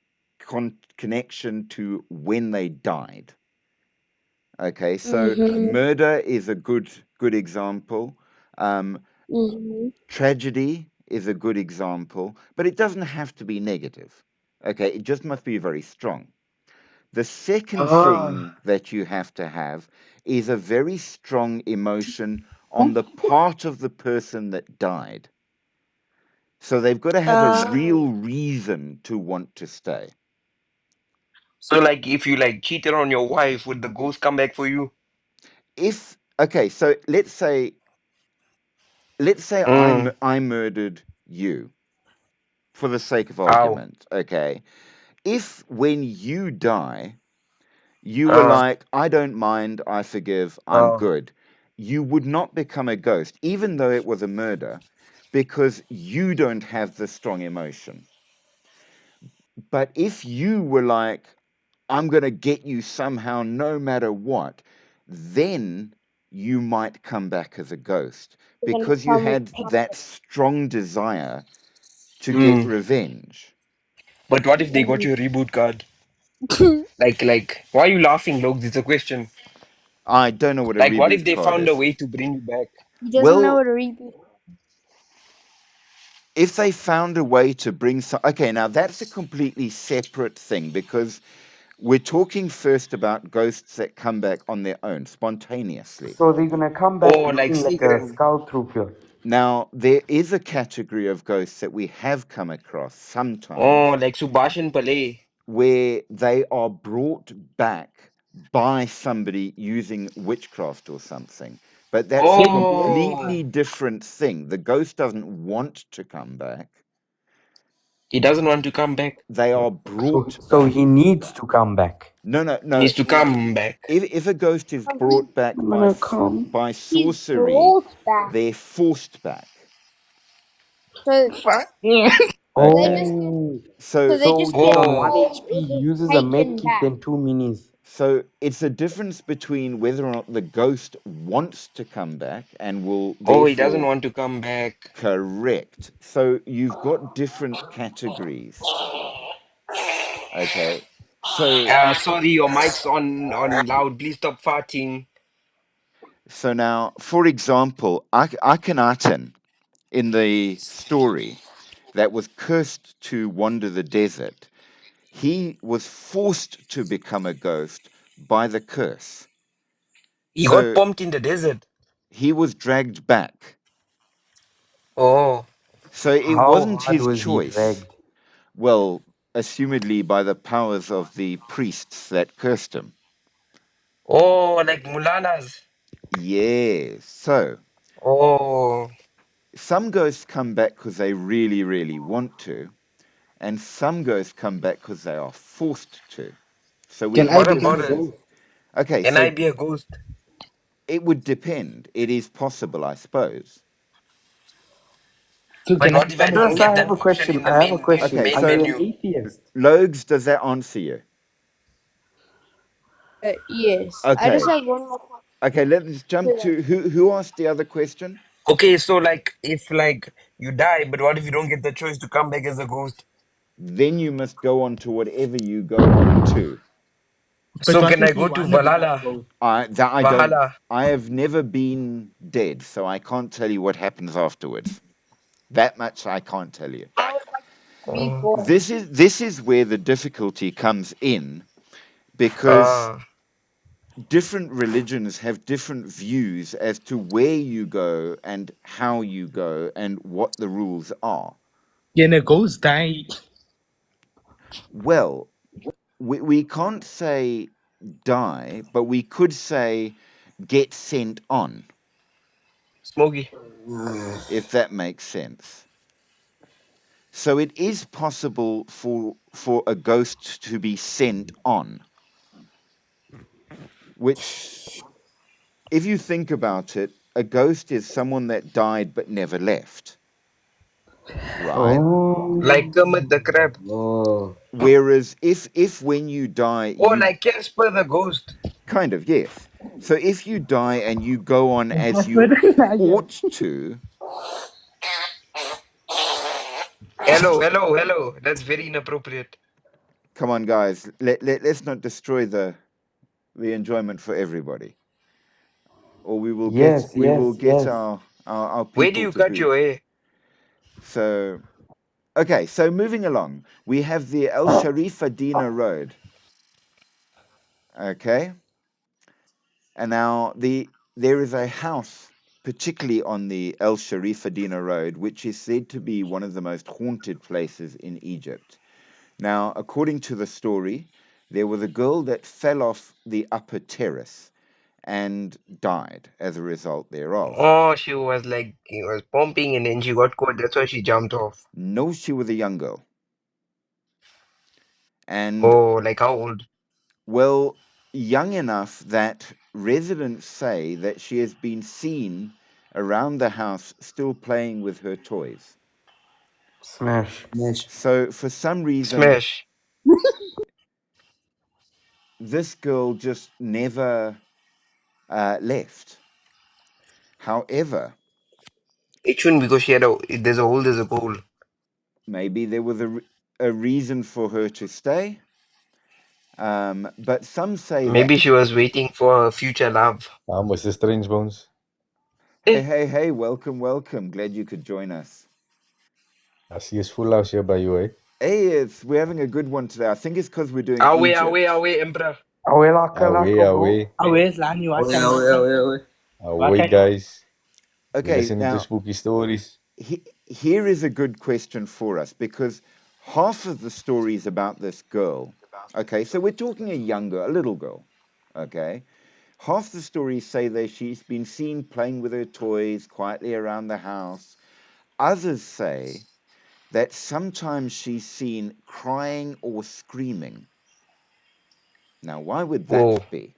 connection to when they died. Okay, so murder is a good example. Tragedy is a good example, but it doesn't have to be negative. Okay, it just must be very strong. The second thing Ah, that you have to have is a very strong emotion on the part of the person that died. So they've got to have a real reason to want to stay. so like if you like cheated on your wife, would the ghost come back for you? If okay, so let's say Mm. I murdered you for the sake of Ow. argument, okay? if when you die, you were like, I don't mind, I forgive, I'm good, you would not become a ghost, even though it was a murder, because you don't have the strong emotion. But if you were like, I'm going to get you somehow, no matter what, then you might come back as a ghost You're gonna because you become had toxic. that strong desire to get revenge. But what if they got you a reboot card? Like, why are you laughing, Logs? It's a question. I don't know what a Like, what if reboot they card found a is. way to bring you back? He doesn't know Well, what a reboot. if they found a way to bring some, okay, now that's a completely separate thing because we're talking first about ghosts that come back on their own spontaneously. So they're gonna come back Oh, like looking like a Slytherin. skull trooper. Now, there is a category of ghosts that we have come across sometimes Oh, like Subhashan Pale. where they are brought back by somebody using witchcraft or something. But that's a completely different thing. The ghost doesn't want to come back. He doesn't want to come back. They are brought So back. he needs to come back. No. He needs to come back. If a ghost is brought back by He's sorcery, brought back. they're forced back. So, Yeah. Oh, so they so just he's get on Oh. 1 called HP, or just uses a med taken kit, back. then 2 minis. So it's a difference between whether or not the ghost wants to come back and will Oh, he doesn't therefore want to come back. correct. So you've got different categories. Okay. So Sorry, your mic's on loud. Please stop farting. so now, for example, Akhenaten in the story that was cursed to wander the desert, he was forced to become a ghost by the curse. He So got pumped in the desert. he was dragged back. Oh. So it How wasn't hard his was he choice. dragged? Well, assumedly by the powers of the priests that cursed him. Oh, like Mulanas. Yes. So Oh. some ghosts come back because they really, really want to, and some ghosts come back because they are forced to. So we Can I have What become about a different. ghost? Okay, Can so I be a ghost? it would depend. It is possible, I suppose. So But can I what if I become a don't Just, ghost? get I have that a option question. in the I have a main question. Okay, Are so you an menu? atheist? Logs, does that answer you? Yes. I Okay. just have one more question. Okay, let's jump to who asked the other question? Okay, so like if like you die, but what if you don't get the choice to come back as a ghost? Then you must go on to whatever you go on to. But So what can I if you go to wanna become a Valhalla? ghost? I don't. Valhalla. I have never been dead, so I can't tell you what happens afterwards. That much I can't tell you. I would like to be Oh. born. This is where the difficulty comes in, because different religions have different views as to where you go and how you go and what the rules are. Can a ghost die? Well, we can't say die, but we could say get sent on, Smokey. if that makes sense. So it is possible for a ghost to be sent on, which, if you think about it, a ghost is someone that died but never left, right? Oh. Like Kermit the Crab. Oh. Whereas if when you die, Oh, you like Casper the Ghost. kind of, yes. So if you die and you go on as you ought to, Hello. That's very inappropriate. come on, guys, let's not destroy the enjoyment for everybody, or we will get Yes. our Where do people you to cut be. your hair? So okay, so moving along, we have the El Sharif Adina Road. Okay, and now there is a house, particularly on the El Sharif Adina Road, which is said to be one of the most haunted places in Egypt. Now, according to the story, there was a girl that fell off the upper terrace and died as a result thereof. Oh, she was pumping and then she got caught. That's why she jumped off. No, she was a young girl. And, Oh, like how old? well, young enough that residents say that she has been seen around the house still playing with her toys. Smash. Smash. So, for some reason, Smash. this girl just never left. However, It shouldn't because there's a hole, there's a goal. maybe there was a reason for her to stay. But some say Maybe that. she was waiting for her future love. Mr. Strange Bones. Hey, welcome. Glad you could join us. I see it's full house here by you, eh? Hey, we're having a good one today. I think it's because we're doing Away, Egypt. Emperor. Away, laka, Away, bro. away, Always, Lani, Oh, what yeah, time? oh, yeah, oh, yeah, oh, yeah. away, Okay. guys. We're Okay, listening to now spooky stories. here is a good question for us, because half of the stories about this girl, okay, so we're talking a little girl, okay, half the stories say that she's been seen playing with her toys quietly around the house. Others say that sometimes she's seen crying or screaming. Now, why would that Whoa. be?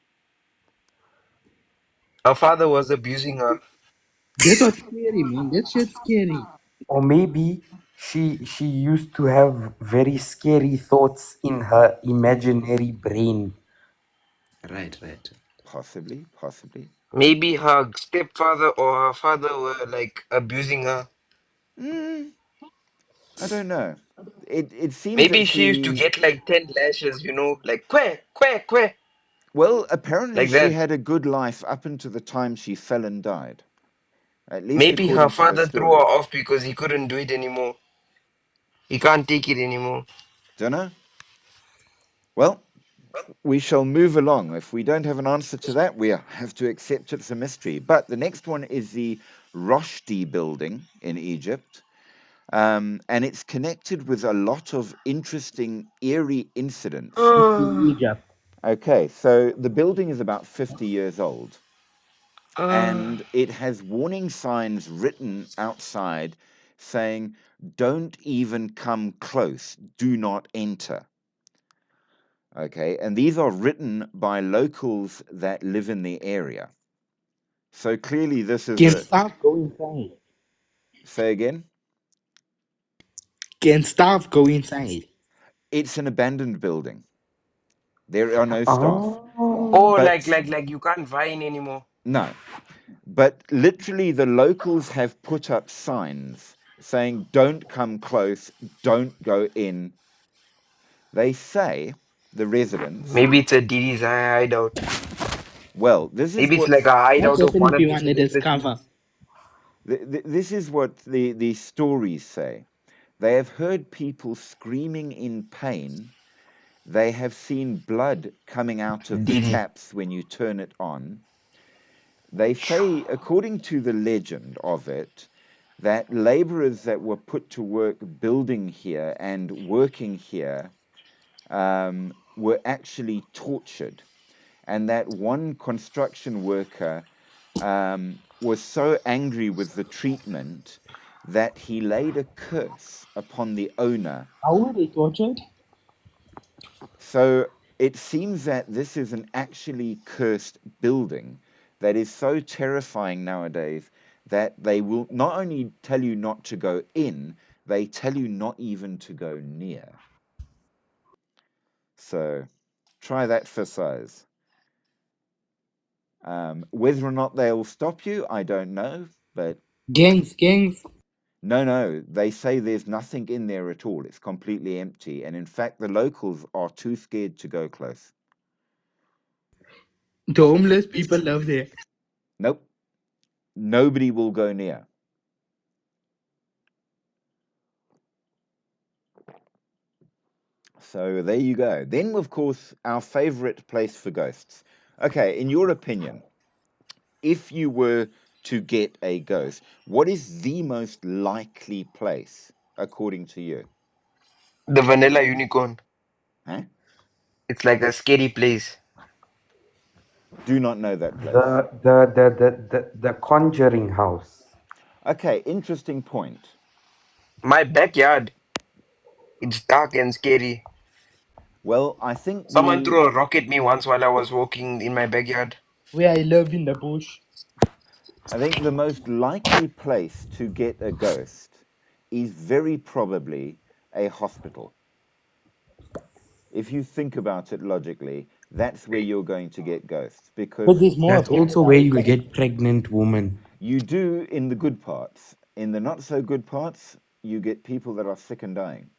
Her father was abusing her. That was scary, man. That shit's scary. Or maybe she used to have very scary thoughts in her imaginary brain. Right. Possibly. Maybe her stepfather or her father were like abusing her. I don't know. It seems Maybe that she used to get like 10 lashes, like quack, well, apparently like she that. had a good life up until the time she fell and died. At least Maybe her according to the father threw her story. off because he couldn't do it anymore. He can't take it anymore. Dunno? Well, we shall move along. If we don't have an answer to that, we have to accept it's a mystery. But the next one is the Roshdi building in Egypt. And it's connected with a lot of interesting, eerie incidents. In Egypt. Okay, so the building is about 50 years old, and it has warning signs written outside saying, "Don't even come close, do not enter." Okay, and these are written by locals that live in the area. So clearly, this is Can staff go inside? Say again? Can staff go inside? It's an abandoned building. There are no staff. Oh, But like you can't vine anymore. no. But literally, the locals have put up signs saying, "Don't come close, don't go in." They say, the residents, Maybe it's a Diddy's hideout. well, this is Maybe it's what like a What hideout of happened one if of you the want to celebrities. discover? this is what the stories say. They have heard people screaming in pain. They have seen blood coming out of the Diddy. taps when you turn it on. They say, according to the legend of it, that laborers that were put to work building here and working here were actually tortured, and that one construction worker was so angry with the treatment that he laid a curse upon the owner. How were they tortured? So it seems that this is an actually cursed building that is so terrifying nowadays that they will not only tell you not to go in, they tell you not even to go near. So try that for size. Whether or not they'll stop you, I don't know, but Gangs. no, they say there's nothing in there at all. It's completely empty, and in fact, the locals are too scared to go close. The homeless people love there. Nope, nobody will go near. So there you go. Then, of course, our favorite place for ghosts. Okay, in your opinion, if you were to get a ghost, what is the most likely place, according to you? The Vanilla Unicorn. Huh? It's like a scary place. Do not know that place. The Conjuring House. Okay, interesting point. My backyard. It's dark and scary. Well, I think Someone the threw a rock at me once while I was walking in my backyard. Where I live in the bush. most likely place to get a ghost is very probably a hospital. If you think about it logically, that's where you're going to get ghosts But because there's more That's people also where out you'll there. get pregnant women. you do in the good parts. In the not so good parts, you get people that are sick and dying.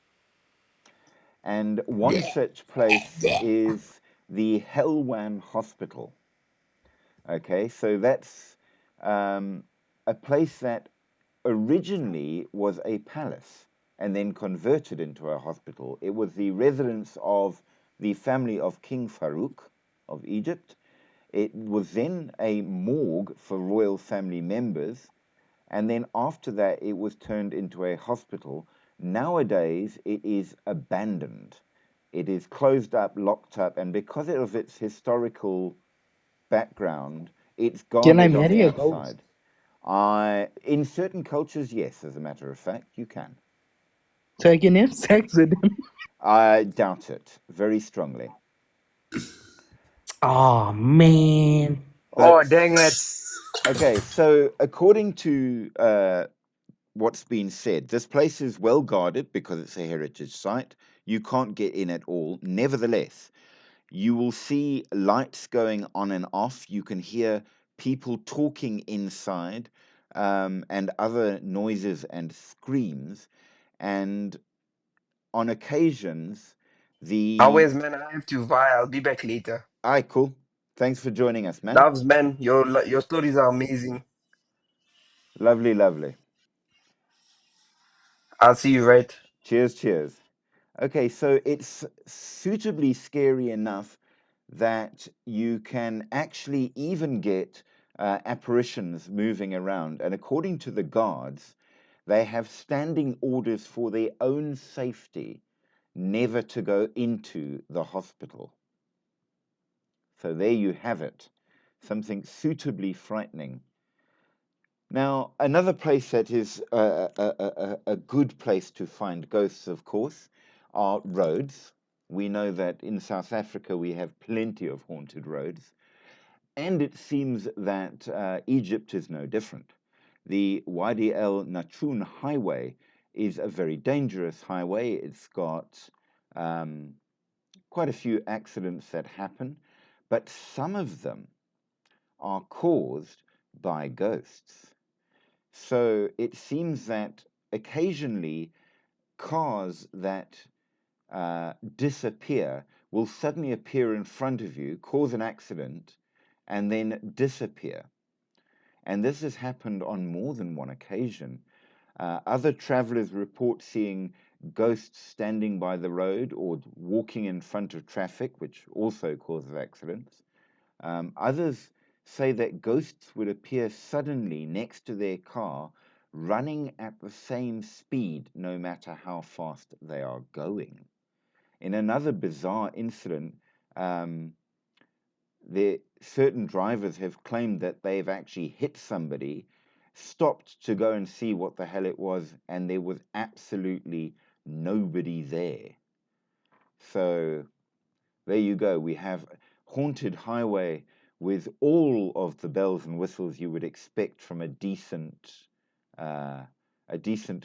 And one such place is the Helwan Hospital. Okay, so that's a place that originally was a palace and then converted into a hospital. It was the residence of the family of King Farouk of Egypt. It was then a morgue for royal family members, and then after that, it was turned into a hospital. Nowadays, it is abandoned. It is closed up, locked up, and because of its historical background, it's Can I guarded on the marry a ghost? outside. In certain cultures, yes, as a matter of fact, you can. So I can have sex with him. I doubt it very strongly. Oh man. Oh, But dang it. okay, so according to what's been said, this place is well guarded because it's a heritage site. You can't get in at all. Nevertheless, you will see lights going on and off. You can hear people talking inside and other noises and screams. And on occasions, the. Always, man, I have to vie. I'll be back later. Aye, cool. Thanks for joining us, man. Loves, man. Your stories are amazing. Lovely, lovely. I'll see you right. Cheers, cheers. Okay, so it's suitably scary enough that you can actually even get apparitions moving around. And according to the guards, they have standing orders for their own safety never to go into the hospital. So there you have it, something suitably frightening. Now, another place that is a good place to find ghosts, of course, are roads. We know that in South Africa we have plenty of haunted roads, and it seems that Egypt is no different. The Wadi El Natun Highway is a very dangerous highway. It's got quite a few accidents that happen, but some of them are caused by ghosts. So it seems that occasionally cars that disappear will suddenly appear in front of you, cause an accident, and then disappear. And this has happened on more than one occasion. Other travelers report seeing ghosts standing by the road or walking in front of traffic, which also causes accidents. Others say that ghosts would appear suddenly next to their car, running at the same speed no matter how fast they are going. In another bizarre incident, certain drivers have claimed that they've actually hit somebody, stopped to go and see what the hell it was, and there was absolutely nobody there. So there you go. We have haunted highway with all of the bells and whistles you would expect from a decent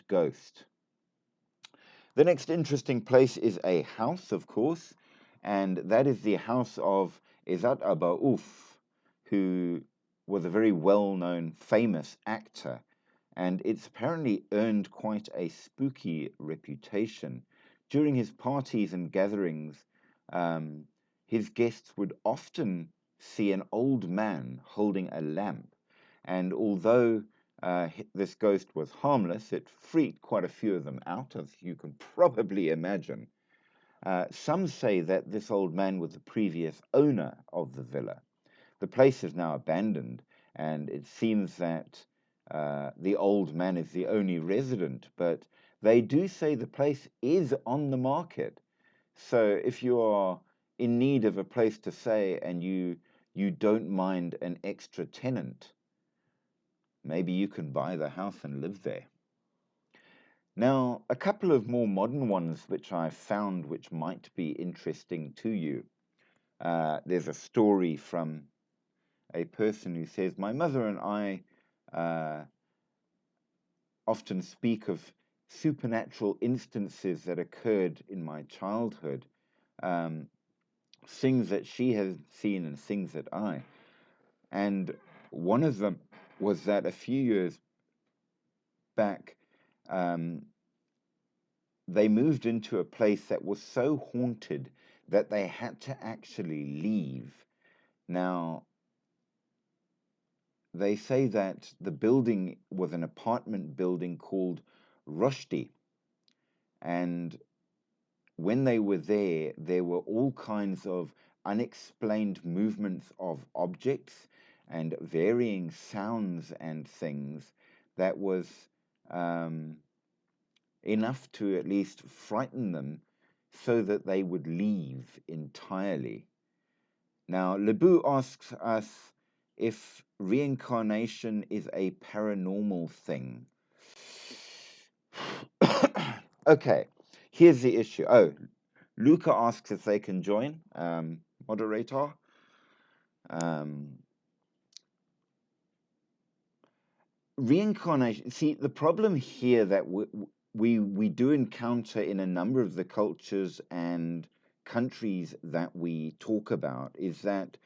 ghost. The next interesting place is a house, of course, and that is the house of Izzat Aba Ouf, who was a very well-known, famous actor, and it's apparently earned quite a spooky reputation. During his parties and gatherings, his guests would often see an old man holding a lamp, and although this ghost was harmless, it freaked quite a few of them out, as you can probably imagine. Some say that this old man was the previous owner of the villa. The place is now abandoned, and it seems that the old man is the only resident, but they do say the place is on the market. So if you are in need of a place to stay and you don't mind an extra tenant, maybe you can buy the house and live there. Now, a couple of more modern ones which I found which might be interesting to you. There's a story from a person who says, my mother and I often speak of supernatural instances that occurred in my childhood, things that she has seen and things that I. And one of them was that a few years back, they moved into a place that was so haunted that they had to actually leave. Now, they say that the building was an apartment building called Rushdie. And when they were there were all kinds of unexplained movements of objects and varying sounds and things that was enough to at least frighten them so that they would leave entirely. Now, Lebu asks us if reincarnation is a paranormal thing. Okay, here's the issue. Oh, Luca asks if they can join. Moderator. Reincarnation. See, the problem here that we do encounter in a number of the cultures and countries that we talk about is that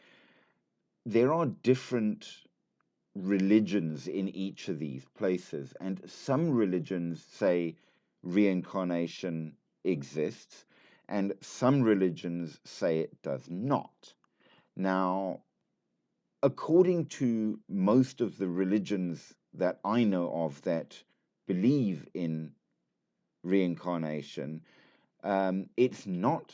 there are different religions in each of these places, and some religions say reincarnation exists, and some religions say it does not. Now, according to most of the religions that I know of that believe in reincarnation, it's not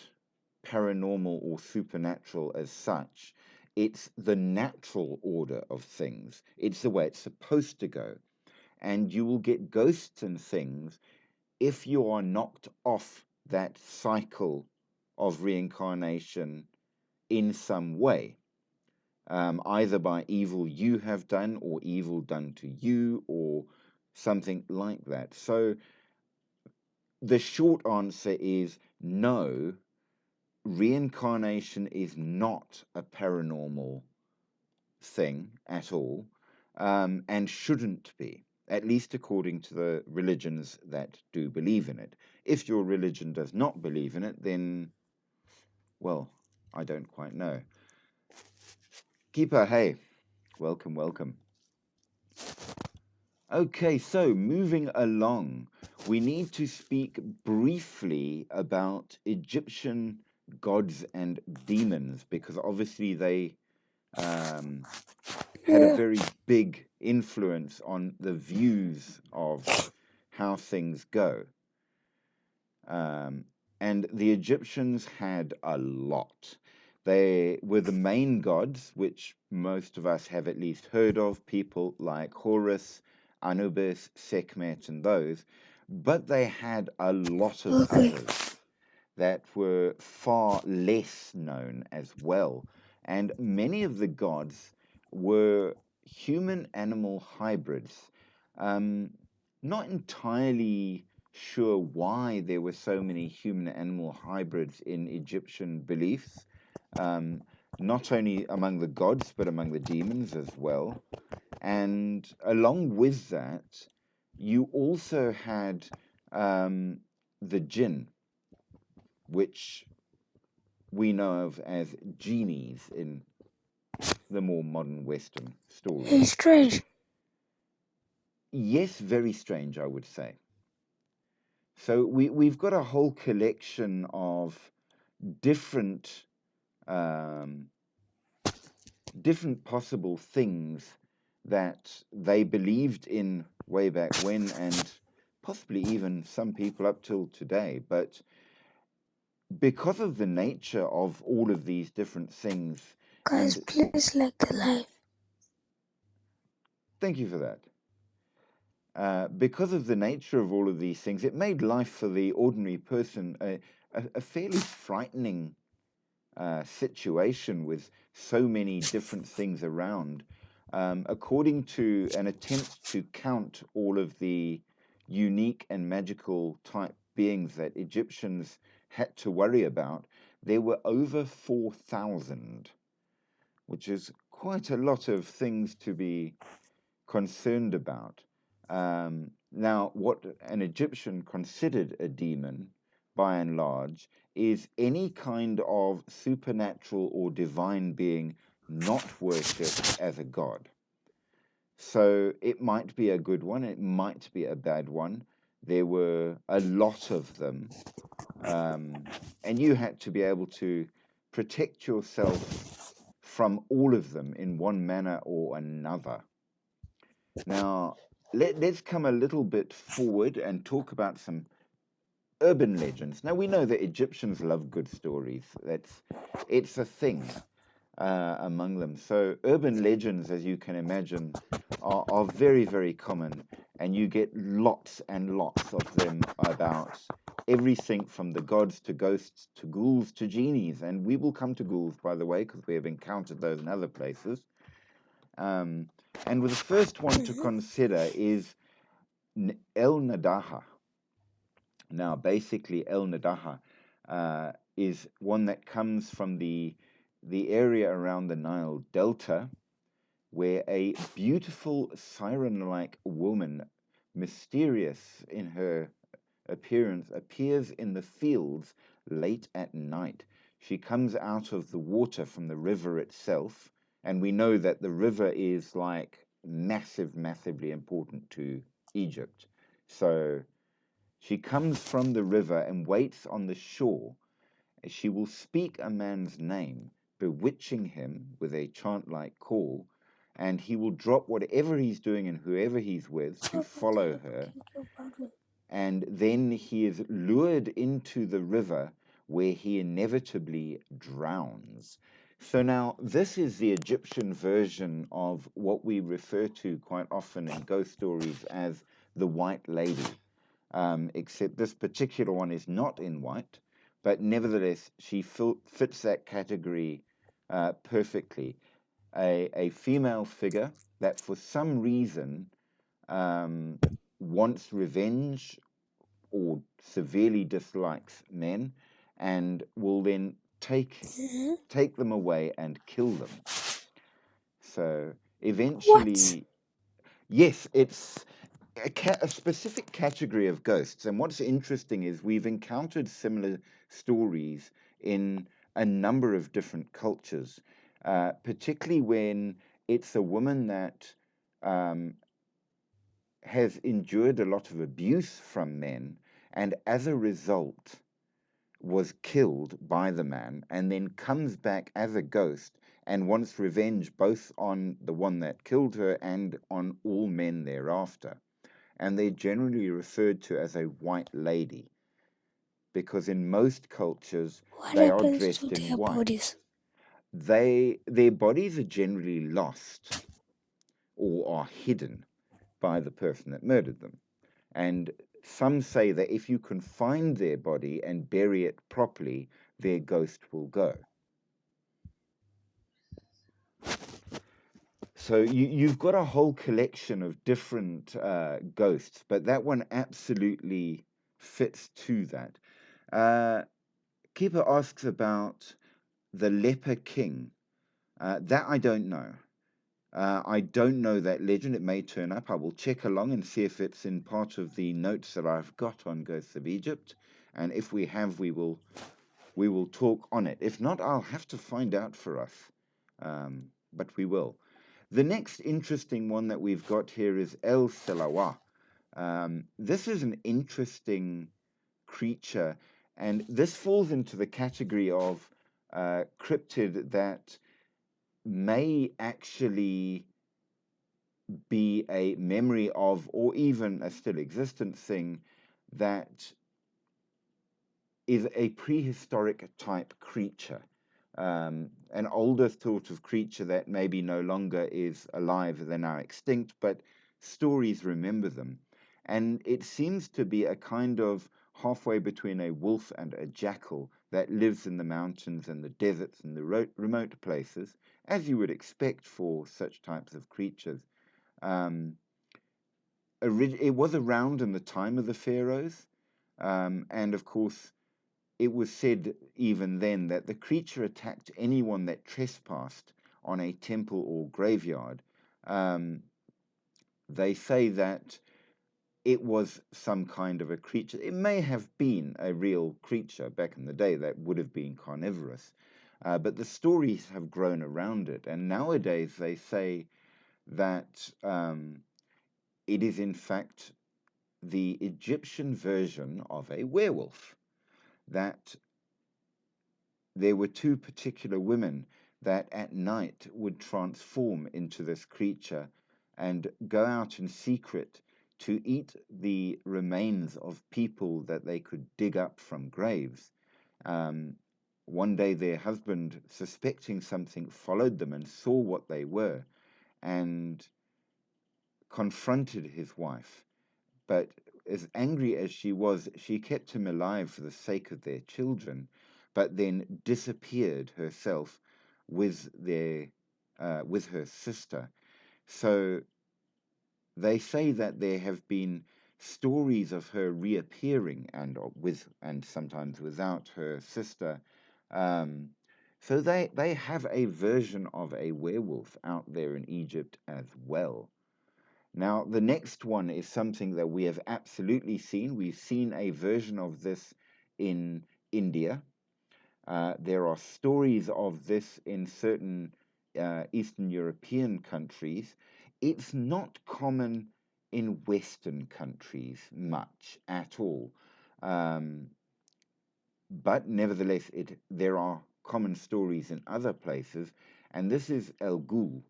paranormal or supernatural as such. It's the natural order of things. It's the way it's supposed to go. And you will get ghosts and things if you are knocked off that cycle of reincarnation in some way. Either by evil you have done or evil done to you or something like that. So the short answer is no, reincarnation is not a paranormal thing at all, and shouldn't be, at least according to the religions that do believe in it. If your religion does not believe in it, then, well, I don't quite know. Keeper, hey, welcome, welcome. Okay, so moving along, we need to speak briefly about Egyptian gods and demons, because obviously they had a very big influence on the views of how things go. And the Egyptians had a lot. They were the main gods, which most of us have at least heard of, people like Horus, Anubis, Sekhmet, and those. But they had a lot of others that were far less known as well. And many of the gods were human-animal hybrids. Not entirely sure why there were so many human-animal hybrids in Egyptian beliefs, not only among the gods, but among the demons as well. And along with that, you also had the jinn, which we know of as genies in the more modern Western stories. Strange. Yes, very strange, I would say. So we've got a whole collection of different different possible things that they believed in way back when, and possibly even some people up till today. But because of the nature of all of these different things, Guys, and please like the live. thank you for that. Because of the nature of all of these things, it made life for the ordinary person a fairly frightening situation with so many different things around. According to an attempt to count all of the unique and magical type beings that Egyptians had to worry about, there were over 4,000, which is quite a lot of things to be concerned about. Now, what an Egyptian considered a demon, by and large, is any kind of supernatural or divine being not worshipped as a god. So it might be a good one, it might be a bad one. There were a lot of them, and you had to be able to protect yourself from all of them in one manner or another. Now, let's come a little bit forward and talk about some urban legends. Now, we know that Egyptians love good stories. It's a thing among them. So, urban legends, as you can imagine, are very, very common, and you get lots and lots of them about everything from the gods to ghosts to ghouls to genies. And we will come to ghouls, by the way, because we have encountered those in other places. And the first one to consider is El Nadaha. Now, basically, El Nadaha is one that comes from the area around the Nile Delta, where a beautiful siren-like woman, mysterious in her appearance, appears in the fields late at night. She comes out of the water from the river itself, and we know that the river is like massively important to Egypt. So she comes from the river and waits on the shore. She will speak a man's name, bewitching him with a chant-like call, and he will drop whatever he's doing and whoever he's with to follow her. And then he is lured into the river, where he inevitably drowns. So now, this is the Egyptian version of what we refer to quite often in ghost stories as the White Lady, except this particular one is not in white, but nevertheless, she fits that category perfectly. A female figure that for some reason wants revenge or severely dislikes men, and will then take them away and kill them. So eventually, yes, it's a specific category of ghosts. And what's interesting is we've encountered similar stories in a number of different cultures, particularly when it's a woman that has endured a lot of abuse from men, and as a result was killed by the man, and then comes back as a ghost and wants revenge both on the one that killed her and on all men thereafter. And they're generally referred to as a white lady, because in most cultures they are dressed in white. Their bodies are generally lost or are hidden by the person that murdered them. And some say that if you can find their body and bury it properly, their ghost will go. So you've got a whole collection of different ghosts, but that one absolutely fits to that. Keeper asks about the leper king. That I don't know. I don't know that legend. It may turn up. I will check along and see if it's in part of the notes that I've got on Ghosts of Egypt. And if we have, we will talk on it. If not, I'll have to find out for us. But we will. The next interesting one that we've got here is El Selawa. This is an interesting creature, and this falls into the category of cryptid that may actually be a memory of, or even a still existent thing that is a prehistoric type creature, an older sort of creature that maybe no longer is alive, they're now extinct, but stories remember them. And it seems to be a kind of halfway between a wolf and a jackal that lives in the mountains and the deserts and the remote places, as you would expect for such types of creatures. it was around in the time of the pharaohs, and of course, it was said even then that the creature attacked anyone that trespassed on a temple or graveyard. Um, they say that it was some kind of a creature. It may have been a real creature back in the day that would have been carnivorous, but the stories have grown around it, and nowadays they say that it is in fact the Egyptian version of a werewolf. That there were two particular women that at night would transform into this creature and go out in secret to eat the remains of people that they could dig up from graves. One day, their husband, suspecting something, followed them and saw what they were and confronted his wife. But as angry as she was, she kept him alive for the sake of their children, but then disappeared herself with with her sister. So they say that there have been stories of her reappearing and sometimes without her sister. Um, so they have a version of a werewolf out there in Egypt as well. Now, the next one is something that we have absolutely seen. We've seen a version of this in India. There are stories of this in certain Eastern European countries. It's not common in Western countries much at all. But nevertheless, there are common stories in other places, and this is El Ghul,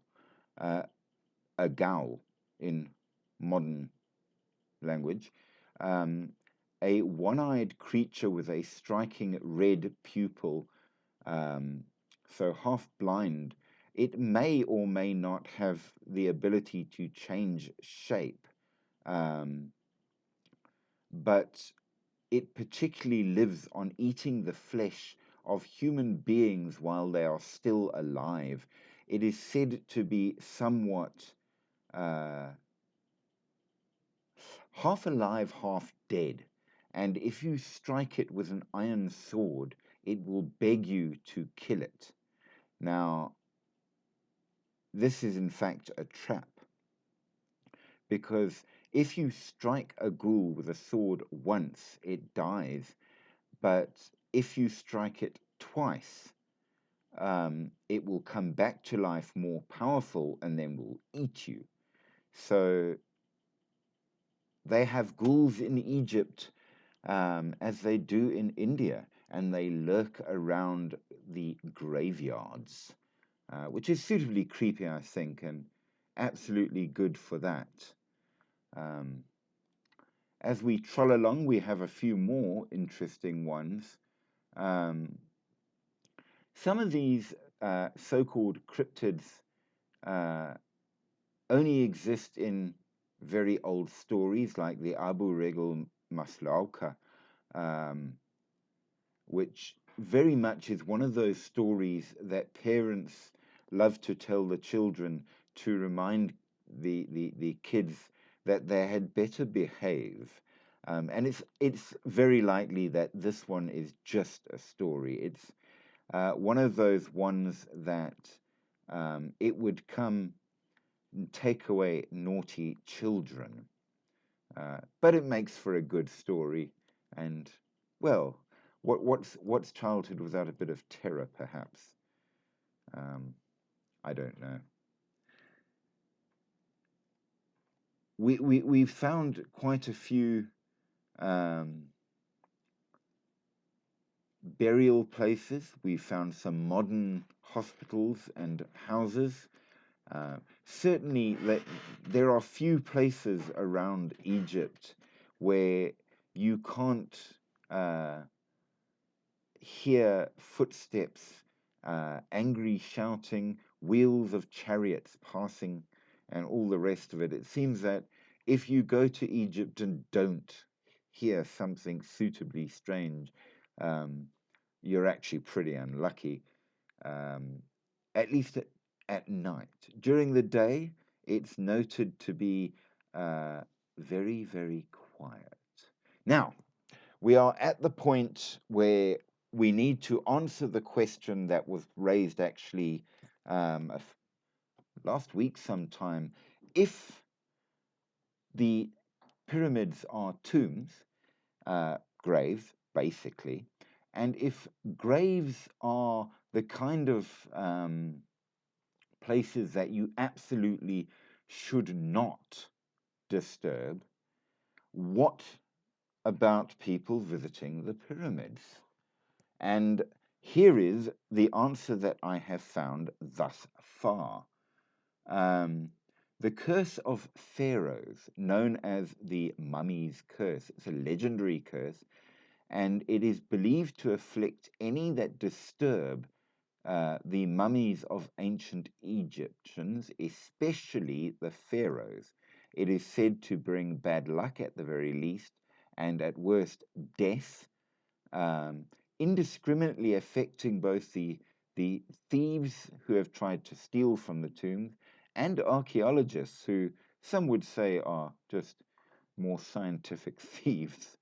a ghoul in modern language, um, a one-eyed creature with a striking red pupil, so half blind. It may or may not have the ability to change shape, but it particularly lives on eating the flesh of human beings while they are still alive. It is said to be somewhat half alive, half dead, and if you strike it with an iron sword, it will beg you to kill it. Now, this is in fact a trap, because if you strike a ghoul with a sword once, it dies, but if you strike it twice, it will come back to life more powerful and then will eat you. So they have ghouls in Egypt as they do in India, and they lurk around the graveyards, which is suitably creepy, I think, and absolutely good for that. As we troll along, we have a few more interesting ones. Some of these so-called cryptids only exist in very old stories, like the Abu Regel Maslauka, which very much is one of those stories that parents love to tell the children to remind the kids that they had better behave. And it's very likely that this one is just a story. It's one of those ones that it would come and take away naughty children. But it makes for a good story, and well, what's childhood without a bit of terror, perhaps? I don't know. We've found quite a few burial places. We've found some modern hospitals and houses. Certainly, there are few places around Egypt where you can't hear footsteps, angry shouting, wheels of chariots passing, and all the rest of it. It seems that if you go to Egypt and don't hear something suitably strange, you're actually pretty unlucky, at least at night. During the day, it's noted to be very, very quiet. Now, we are at the point where we need to answer the question that was raised actually last week sometime. If the pyramids are tombs, graves, basically, and if graves are the kind of places that you absolutely should not disturb, what about people visiting the pyramids? And here is the answer that I have found thus far. The curse of pharaohs, known as the mummy's curse, it's a legendary curse, and it is believed to afflict any that disturb the mummies of ancient Egyptians, especially the pharaohs. It is said to bring bad luck at the very least, and at worst, death, indiscriminately affecting both the thieves who have tried to steal from the tombs and archaeologists who some would say are just more scientific thieves.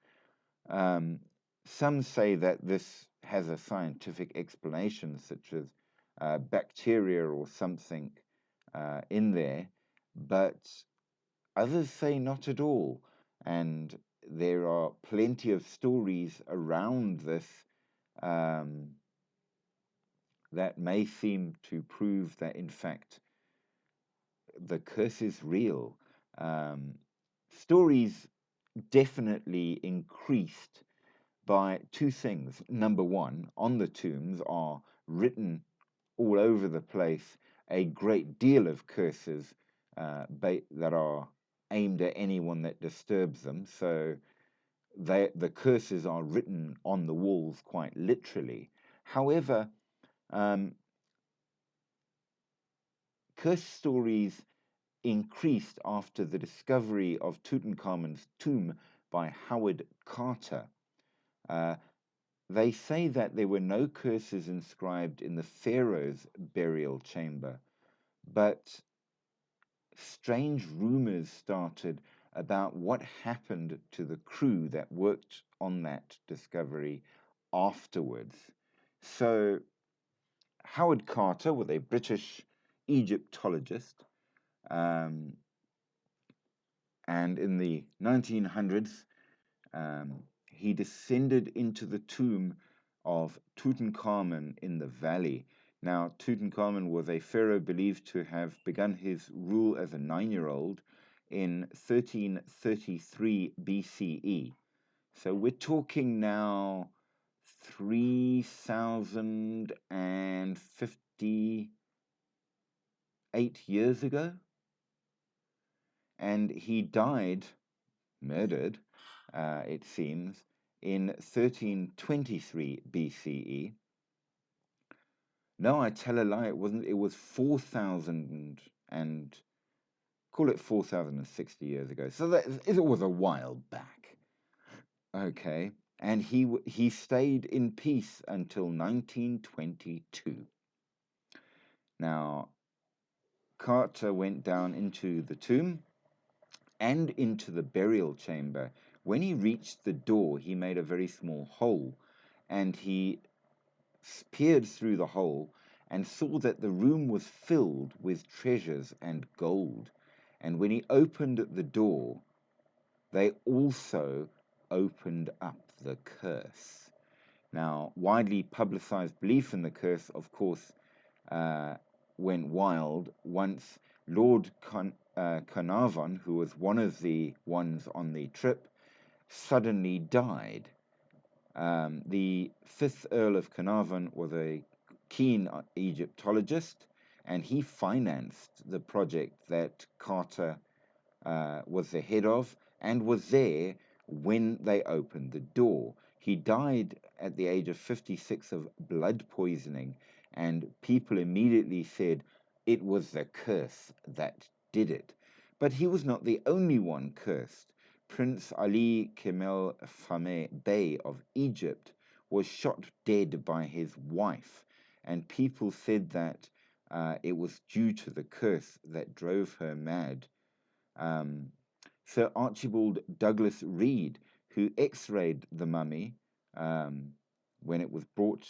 Some say that this has a scientific explanation, such as bacteria or something in there, but others say not at all. And there are plenty of stories around this that may seem to prove that, in fact, the curse is real. Stories definitely increased by two things. Number one, on the tombs are written all over the place a great deal of curses that are aimed at anyone that disturbs them. So the curses are written on the walls quite literally. However, curse stories increased after the discovery of Tutankhamun's tomb by Howard Carter. They say that there were no curses inscribed in the pharaoh's burial chamber, but strange rumors started about what happened to the crew that worked on that discovery afterwards. So Howard Carter was a British Egyptologist, and in the 1900s, he descended into the tomb of Tutankhamun in the valley. Now, Tutankhamun was a pharaoh believed to have begun his rule as a 9-year-old in 1333 BCE. So we're talking now 3,058 years ago. And he died, murdered, it seems, in 1323 BCE. No, I tell a lie, it wasn't. It was 4,000 and call it 4,060 years ago. So it was a while back. Okay, and he stayed in peace until 1922. Now, Carter went down into the tomb and into the burial chamber. When he reached the door, he made a very small hole, and he peered through the hole and saw that the room was filled with treasures and gold. And when he opened the door, they also opened up the curse. Now, widely publicized belief in the curse, of course, went wild once Lord Carnarvon, who was one of the ones on the trip, suddenly died. The 5th Earl of Carnarvon was a keen Egyptologist, and he financed the project that Carter was the head of and was there when they opened the door. He died at the age of 56 of blood poisoning, and people immediately said it was the curse that did it. But he was not the only one cursed. Prince Ali Kemal Fameh Bey of Egypt was shot dead by his wife, and people said that it was due to the curse that drove her mad. Sir Archibald Douglas Reed, who x-rayed the mummy when it was brought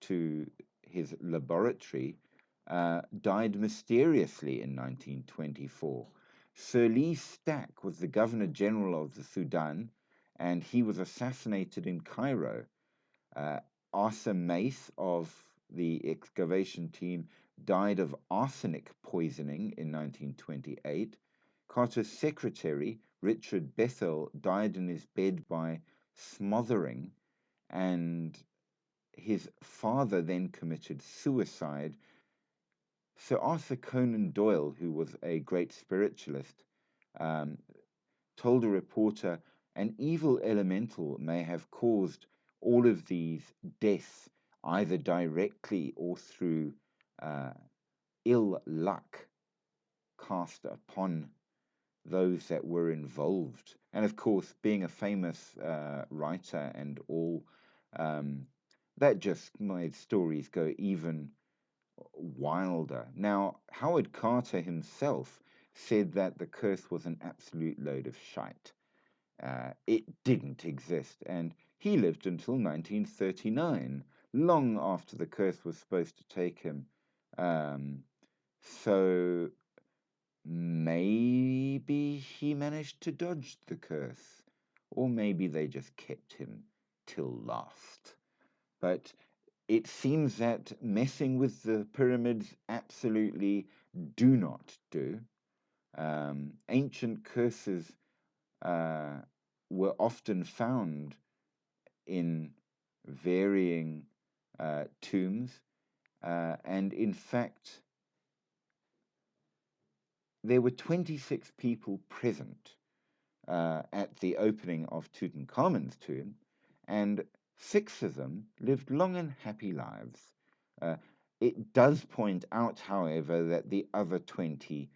to his laboratory, died mysteriously in 1924. Sir Lee Stack was the Governor General of the Sudan, and he was assassinated in Cairo. Arthur Mace of the excavation team died of arsenic poisoning in 1928. Carter's secretary, Richard Bethel, died in his bed by smothering, and his father then committed suicide. Sir Arthur Conan Doyle, who was a great spiritualist, told a reporter, an evil elemental may have caused all of these deaths, either directly or through ill luck cast upon those that were involved. And of course, being a famous writer and all, that just made stories go even wilder. Now, Howard Carter himself said that the curse was an absolute load of shite. It didn't exist, and he lived until 1939, long after the curse was supposed to take him. So maybe he managed to dodge the curse, or maybe they just kept him till last. But it seems that messing with the pyramids absolutely do not do. Ancient curses were often found in varying tombs, and in fact, there were 26 people present at the opening of Tutankhamun's tomb, and 6 of them lived long and happy lives. It does point out, however, that the other 20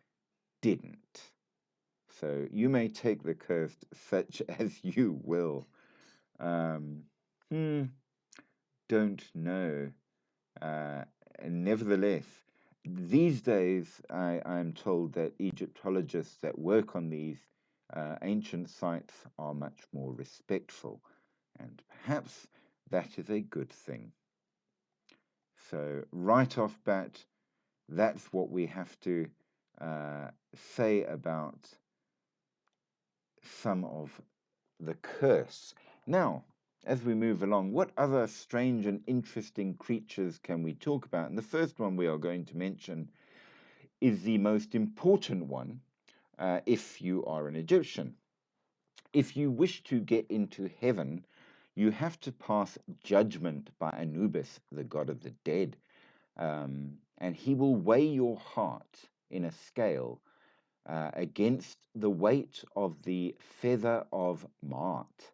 didn't. So you may take the curse such as you will. Don't know. Nevertheless, these days I'm told that Egyptologists that work on these ancient sites are much more respectful, and perhaps that is a good thing. So right off bat, that's what we have to say about some of the curse. Now, as we move along, what other strange and interesting creatures can we talk about? And the first one we are going to mention is the most important one if you are an Egyptian. If you wish to get into heaven, you have to pass judgment by Anubis, the god of the dead. And he will weigh your heart in a scale against the weight of the feather of Maat.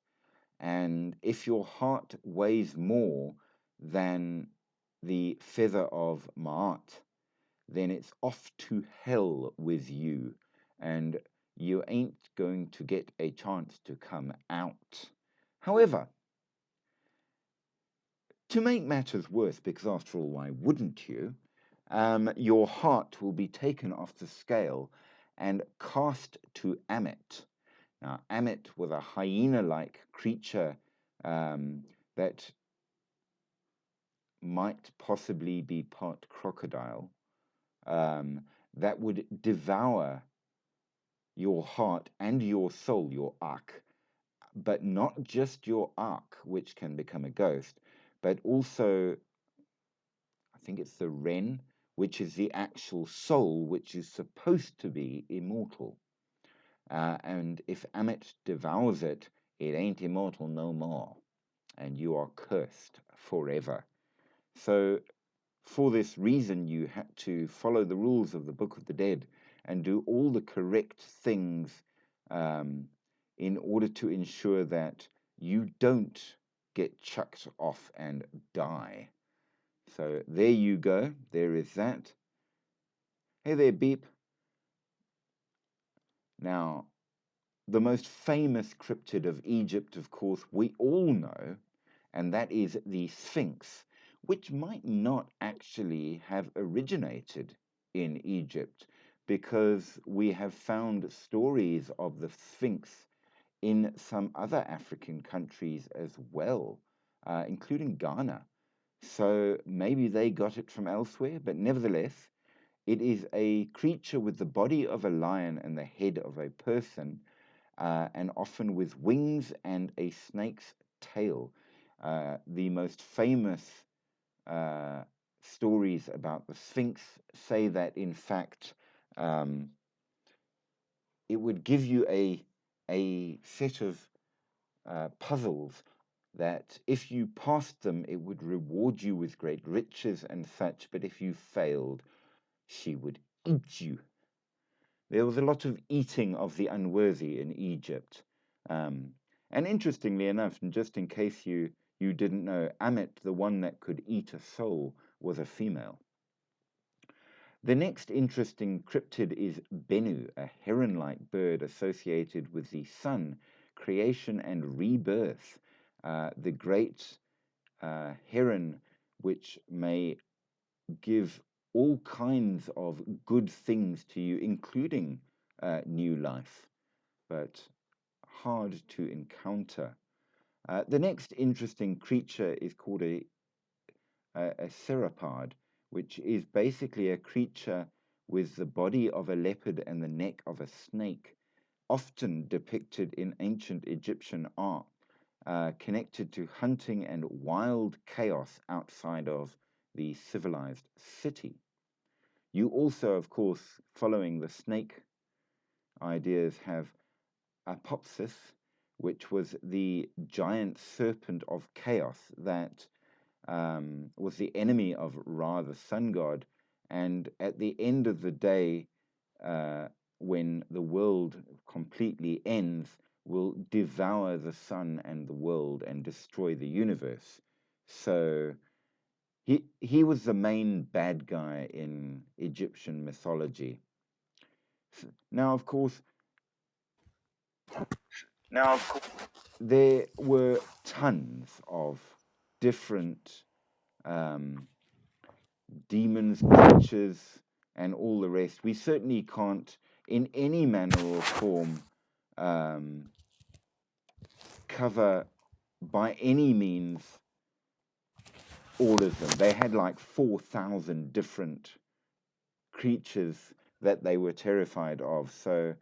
And if your heart weighs more than the feather of Maat, then it's off to hell with you, and you ain't going to get a chance to come out. However, to make matters worse, because after all, why wouldn't you? Your heart will be taken off the scale and cast to Ammit. Now, Ammit was a hyena-like creature that might possibly be part crocodile, that would devour your heart and your soul, your Akh, but not just your Akh, which can become a ghost, but also, I think it's the Ren, which is the actual soul, which is supposed to be immortal. And if Ammit devours it, it ain't immortal no more, and you are cursed forever. So, for this reason, you had to follow the rules of the Book of the Dead and do all the correct things in order to ensure that you don't get chucked off and die. So there you go. There is that. Hey there, Beep. Now, the most famous cryptid of Egypt, of course, we all know, and that is the Sphinx, which might not actually have originated in Egypt, because we have found stories of the Sphinx in some other African countries as well, including Ghana. So maybe they got it from elsewhere, but nevertheless, it is a creature with the body of a lion and the head of a person, and often with wings and a snake's tail. The most famous stories about the Sphinx say that, in fact, it would give you a set of puzzles that if you passed them, it would reward you with great riches and such, but if you failed, she would eat you. There was a lot of eating of the unworthy in Egypt. And interestingly enough, and just in case you didn't know, Amet, the one that could eat a soul, was a female. The next interesting cryptid is Bennu, a heron-like bird associated with the sun, creation and rebirth. The great heron, which may give all kinds of good things to you, including new life, but hard to encounter. The next interesting creature is called a theropod, which is basically a creature with the body of a leopard and the neck of a snake, often depicted in ancient Egyptian art, connected to hunting and wild chaos outside of the civilized city. You also, of course, following the snake ideas, have Apopsis, which was the giant serpent of chaos that was the enemy of Ra, the sun god. And at the end of the day, when the world completely ends, will devour the sun and the world and destroy the universe. So he was the main bad guy in Egyptian mythology. Now, of course, there were tons of different demons, creatures, and all the rest. We certainly can't, in any manner or form, cover by any means all of them. They had like 4,000 different creatures that they were terrified of. So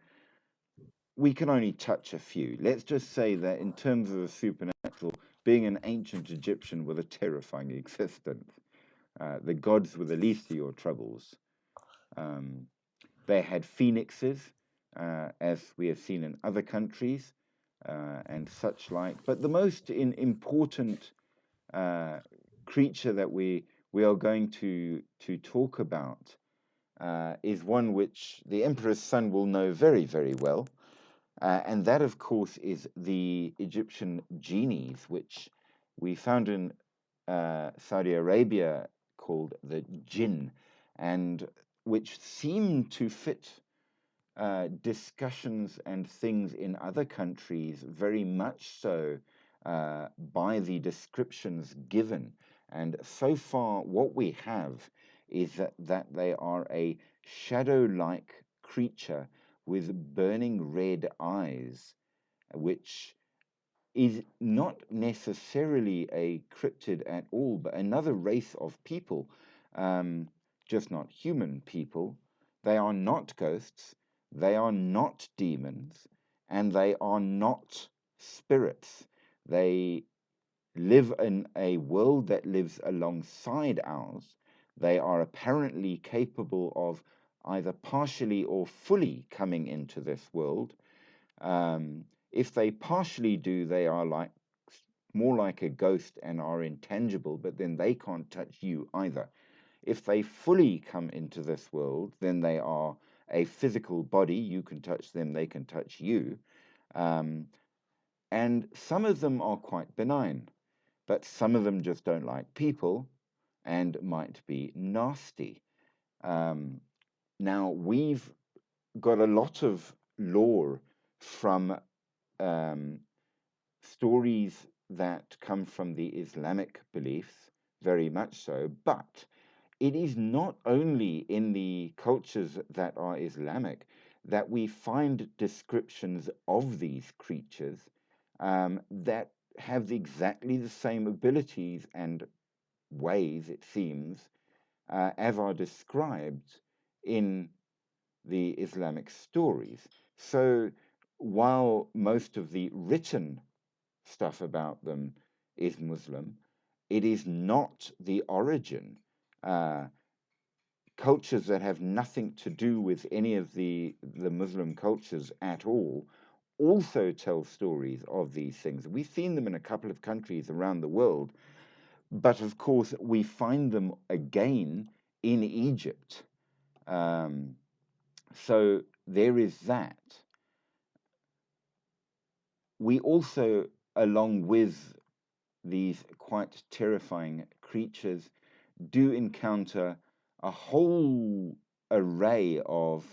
we can only touch a few. Let's just say that in terms of the supernatural, being an ancient Egyptian was a terrifying existence. The gods were the least of your troubles. They had phoenixes, as we have seen in other countries, and such like. But the most important creature that we are going to talk about is one which the Emperor's son will know very, very well. And that, of course, is the Egyptian genies, which we found in Saudi Arabia, called the jinn, and which seem to fit discussions and things in other countries very much so by the descriptions given. And so far, what we have is that they are a shadow-like creature with burning red eyes, which is not necessarily a cryptid at all, but another race of people, just not human people. They are not ghosts, they are not demons, and they are not spirits. They live in a world that lives alongside ours. They are apparently capable of either partially or fully coming into this world. If they partially do, they are more like a ghost and are intangible, but then they can't touch you either. If they fully come into this world, then they are a physical body. You can touch them, they can touch you. And some of them are quite benign, but some of them just don't like people and might be nasty. Now, we've got a lot of lore from stories that come from the Islamic beliefs, very much so, but it is not only in the cultures that are Islamic that we find descriptions of these creatures that have exactly the same abilities and ways, it seems, as are described in the Islamic stories. So while most of the written stuff about them is Muslim, it is not the origin. Uh, Cultures that have nothing to do with any of the Muslim cultures at all also tell stories of these things. We've seen them in a couple of countries around the world, but of course we find them again in Egypt. So there is that. We also, along with these quite terrifying creatures, do encounter a whole array of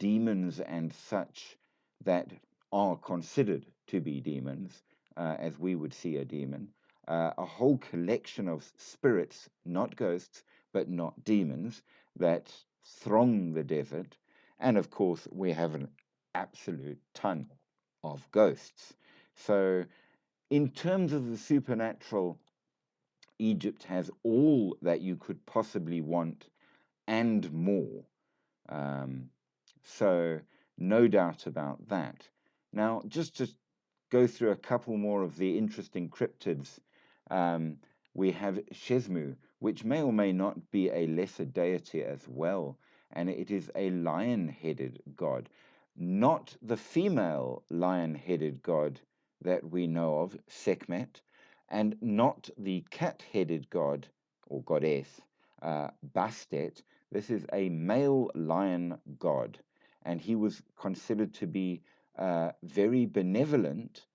demons and such that are considered to be demons, as we would see a demon. A whole collection of spirits, not ghosts, but not demons, that throng the desert. And of course, we have an absolute ton of ghosts. So, in terms of the supernatural, Egypt has all that you could possibly want and more. Um, so, no doubt about that. Now, just to go through a couple more of the interesting cryptids, um, we have Shesmu, which may or may not be a lesser deity as well, and it is a lion headed god, not the female lion headed god that we know of, Sekhmet, and not the cat headed god or goddess, Bastet. This is a male lion god, and he was considered to be very benevolent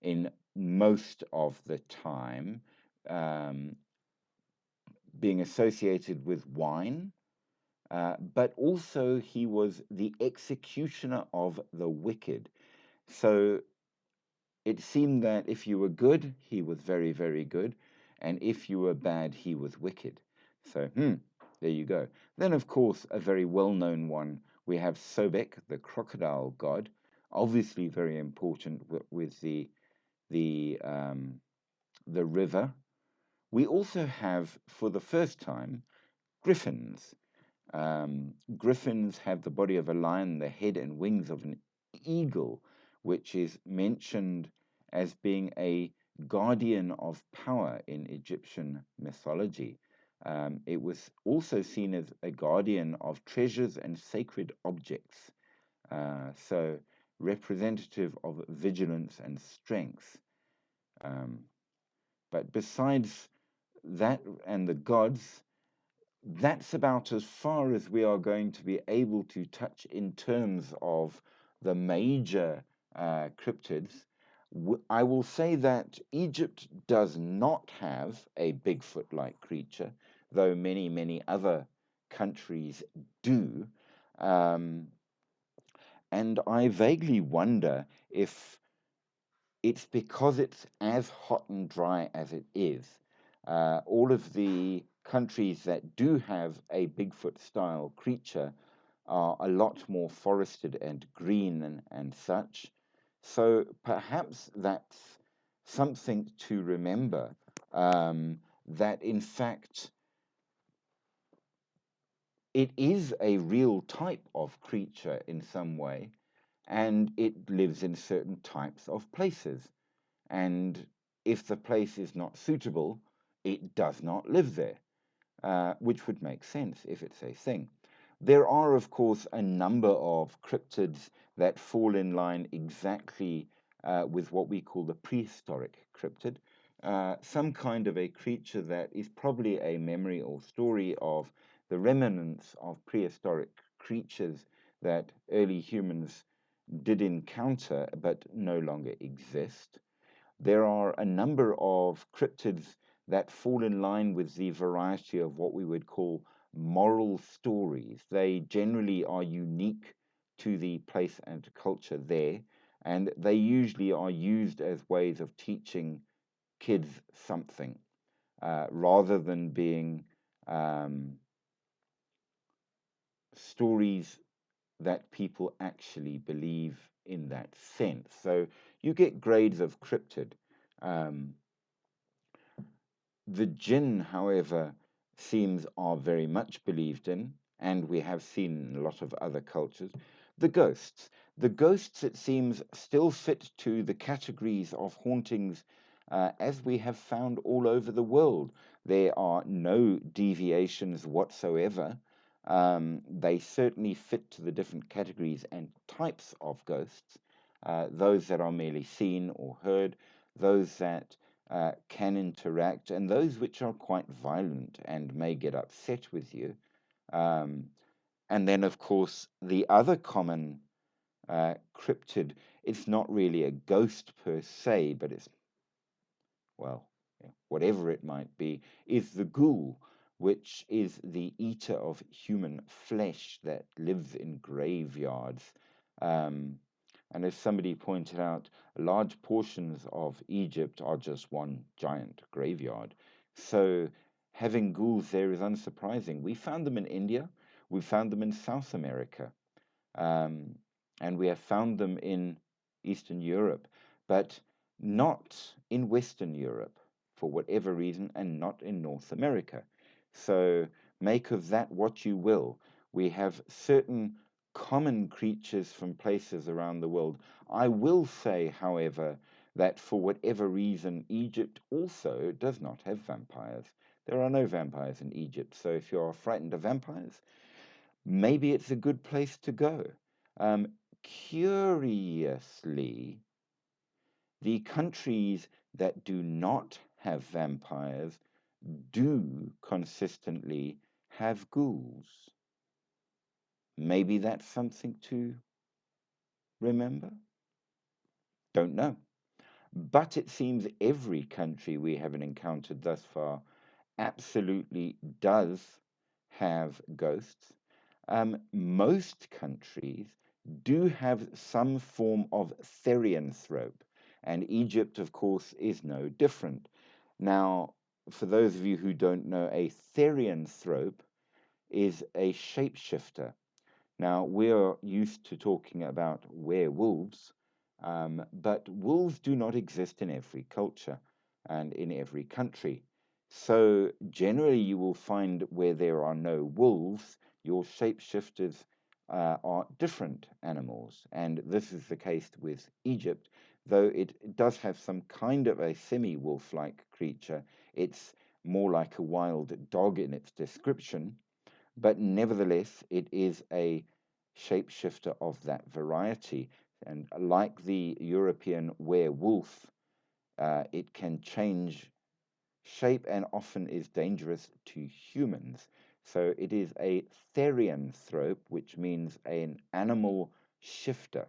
in most of the time, um, being associated with wine, but also he was the executioner of the wicked. So it seemed that if you were good, he was very, very good, and if you were bad, he was wicked. So, there you go. Then, of course, a very well-known one, we have Sobek, the crocodile god, obviously very important with the river. We also have, for the first time, griffins. Griffins have the body of a lion, the head and wings of an eagle, which is mentioned as being a guardian of power in Egyptian mythology. It was also seen as a guardian of treasures and sacred objects, so representative of vigilance and strength. But besides that and the gods, that's about as far as we are going to be able to touch in terms of the major cryptids. I will say that Egypt does not have a Bigfoot like creature, though many, many other countries do. Um, and I vaguely wonder if it's because it's as hot and dry as it is. All of the countries that do have a Bigfoot style creature are a lot more forested and green and such. So perhaps that's something to remember, that in fact it is a real type of creature in some way, and it lives in certain types of places. And if the place is not suitable, it does not live there, which would make sense if it's a thing. There are, of course, a number of cryptids that fall in line exactly with what we call the prehistoric cryptid, some kind of a creature that is probably a memory or story of the remnants of prehistoric creatures that early humans did encounter but no longer exist. There are a number of cryptids that fall in line with the variety of what we would call moral stories. They generally are unique to the place and culture there, and they usually are used as ways of teaching kids something, rather than being um, stories that people actually believe in that sense. So you get grades of cryptid. Um, the jinn, however, seems are very much believed in, and we have seen in a lot of other cultures. The ghosts. The ghosts, it seems, still fit to the categories of hauntings as we have found all over the world. There are no deviations whatsoever. They certainly fit to the different categories and types of ghosts, those that are merely seen or heard, those that can interact, and those which are quite violent and may get upset with you. Um, and then, of course, the other common cryptid, it's not really a ghost per se, but it's, well, whatever it might be, is the ghoul, which is the eater of human flesh that lives in graveyards. Um, and as somebody pointed out, large portions of Egypt are just one giant graveyard. So having ghouls there is unsurprising. We found them in India, we found them in South America, um, and we have found them in Eastern Europe, but not in Western Europe for whatever reason, and not in North America. So make of that what you will. We have certain common creatures from places around the world. I will say, however, that for whatever reason, Egypt also does not have vampires. There are no vampires in Egypt. So if you're frightened of vampires, maybe it's a good place to go. Curiously, the countries that do not have vampires do consistently have ghouls. Maybe that's something to remember? Don't know. But it seems every country we haven't encountered thus far absolutely does have ghosts. Most countries do have some form of therianthrope, and Egypt, of course, is no different. Now, for those of you who don't know, a therianthrope is a shapeshifter. Now, we're used to talking about werewolves, but wolves do not exist in every culture and in every country. So, generally, you will find where there are no wolves, your shapeshifters are different animals. And this is the case with Egypt, though it does have some kind of a semi wolf like creature. It's more like a wild dog in its description, but nevertheless, it is a shapeshifter of that variety. And like the European werewolf, it can change shape and often is dangerous to humans. So it is a therianthrope, which means an animal shifter.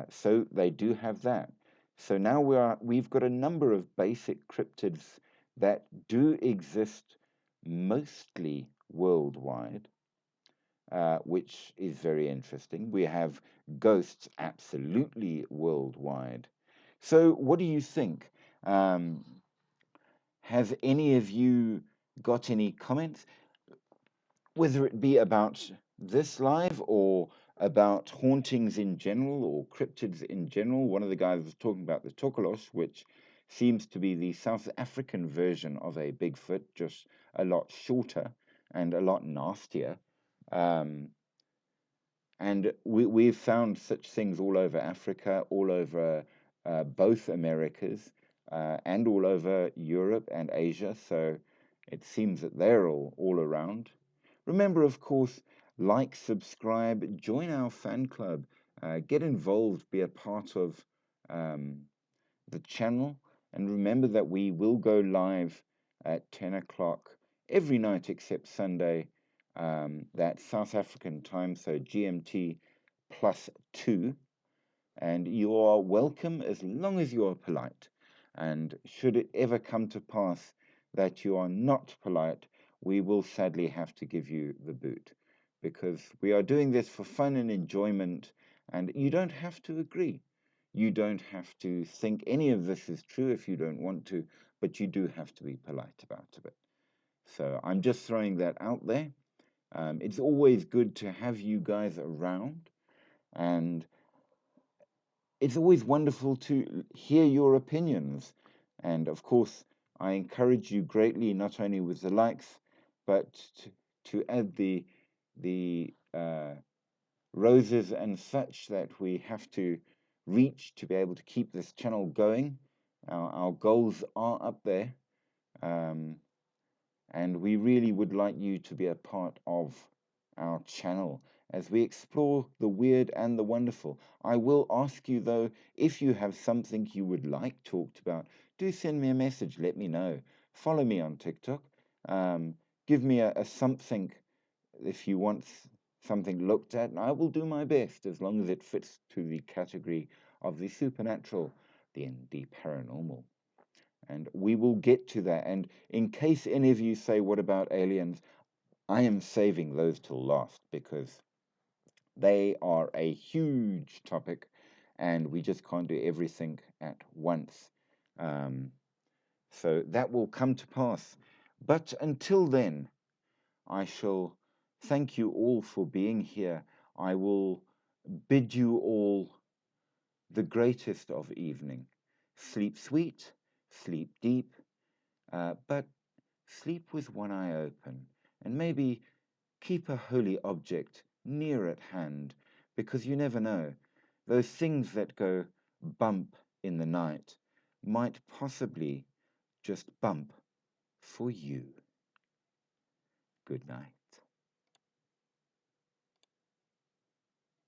So they do have that. So now we've got a number of basic cryptids that do exist mostly worldwide, which is very interesting. We have ghosts absolutely worldwide. So what do you think? Have any of you got any comments, whether it be about this live or about hauntings in general or cryptids in general? One of the guys was talking about the Tokolos, which seems to be the South African version of a Bigfoot, just a lot shorter and a lot nastier. Um, and we've found such things all over Africa, all over both Americas, and all over Europe and Asia. So it seems that they're all around. Remember, of course, like, subscribe, join our fan club, get involved, be a part of the channel. And remember that we will go live at 10 o'clock every night except Sunday. That's South African time, so GMT +2. And you are welcome as long as you are polite. And should it ever come to pass that you are not polite, we will sadly have to give you the boot, because we are doing this for fun and enjoyment, and you don't have to agree. You don't have to think any of this is true if you don't want to, but you do have to be polite about it. So I'm just throwing that out there. It's always good to have you guys around, and it's always wonderful to hear your opinions. And of course, I encourage you greatly, not only with the likes, but to add the roses and such that we have to reach to be able to keep this channel going. Our goals are up there, and we really would like you to be a part of our channel as we explore the weird and the wonderful. I will ask you though, if you have something you would like talked about, do send me a message, let me know. Follow me on TikTok. Give me a something if you want something looked at, and I will do my best as long as it fits to the category of the supernatural, the paranormal. And we will get to that. And in case any of you say, what about aliens? I am saving those till last because they are a huge topic and we just can't do everything at once. So that will come to pass. But until then, I shall thank you all for being here. I will bid you all the greatest of evening. Sleep sweet, sleep deep, but sleep with one eye open, and maybe keep a holy object near at hand, because you never know. Those things that go bump in the night might possibly just bump for you. Good night.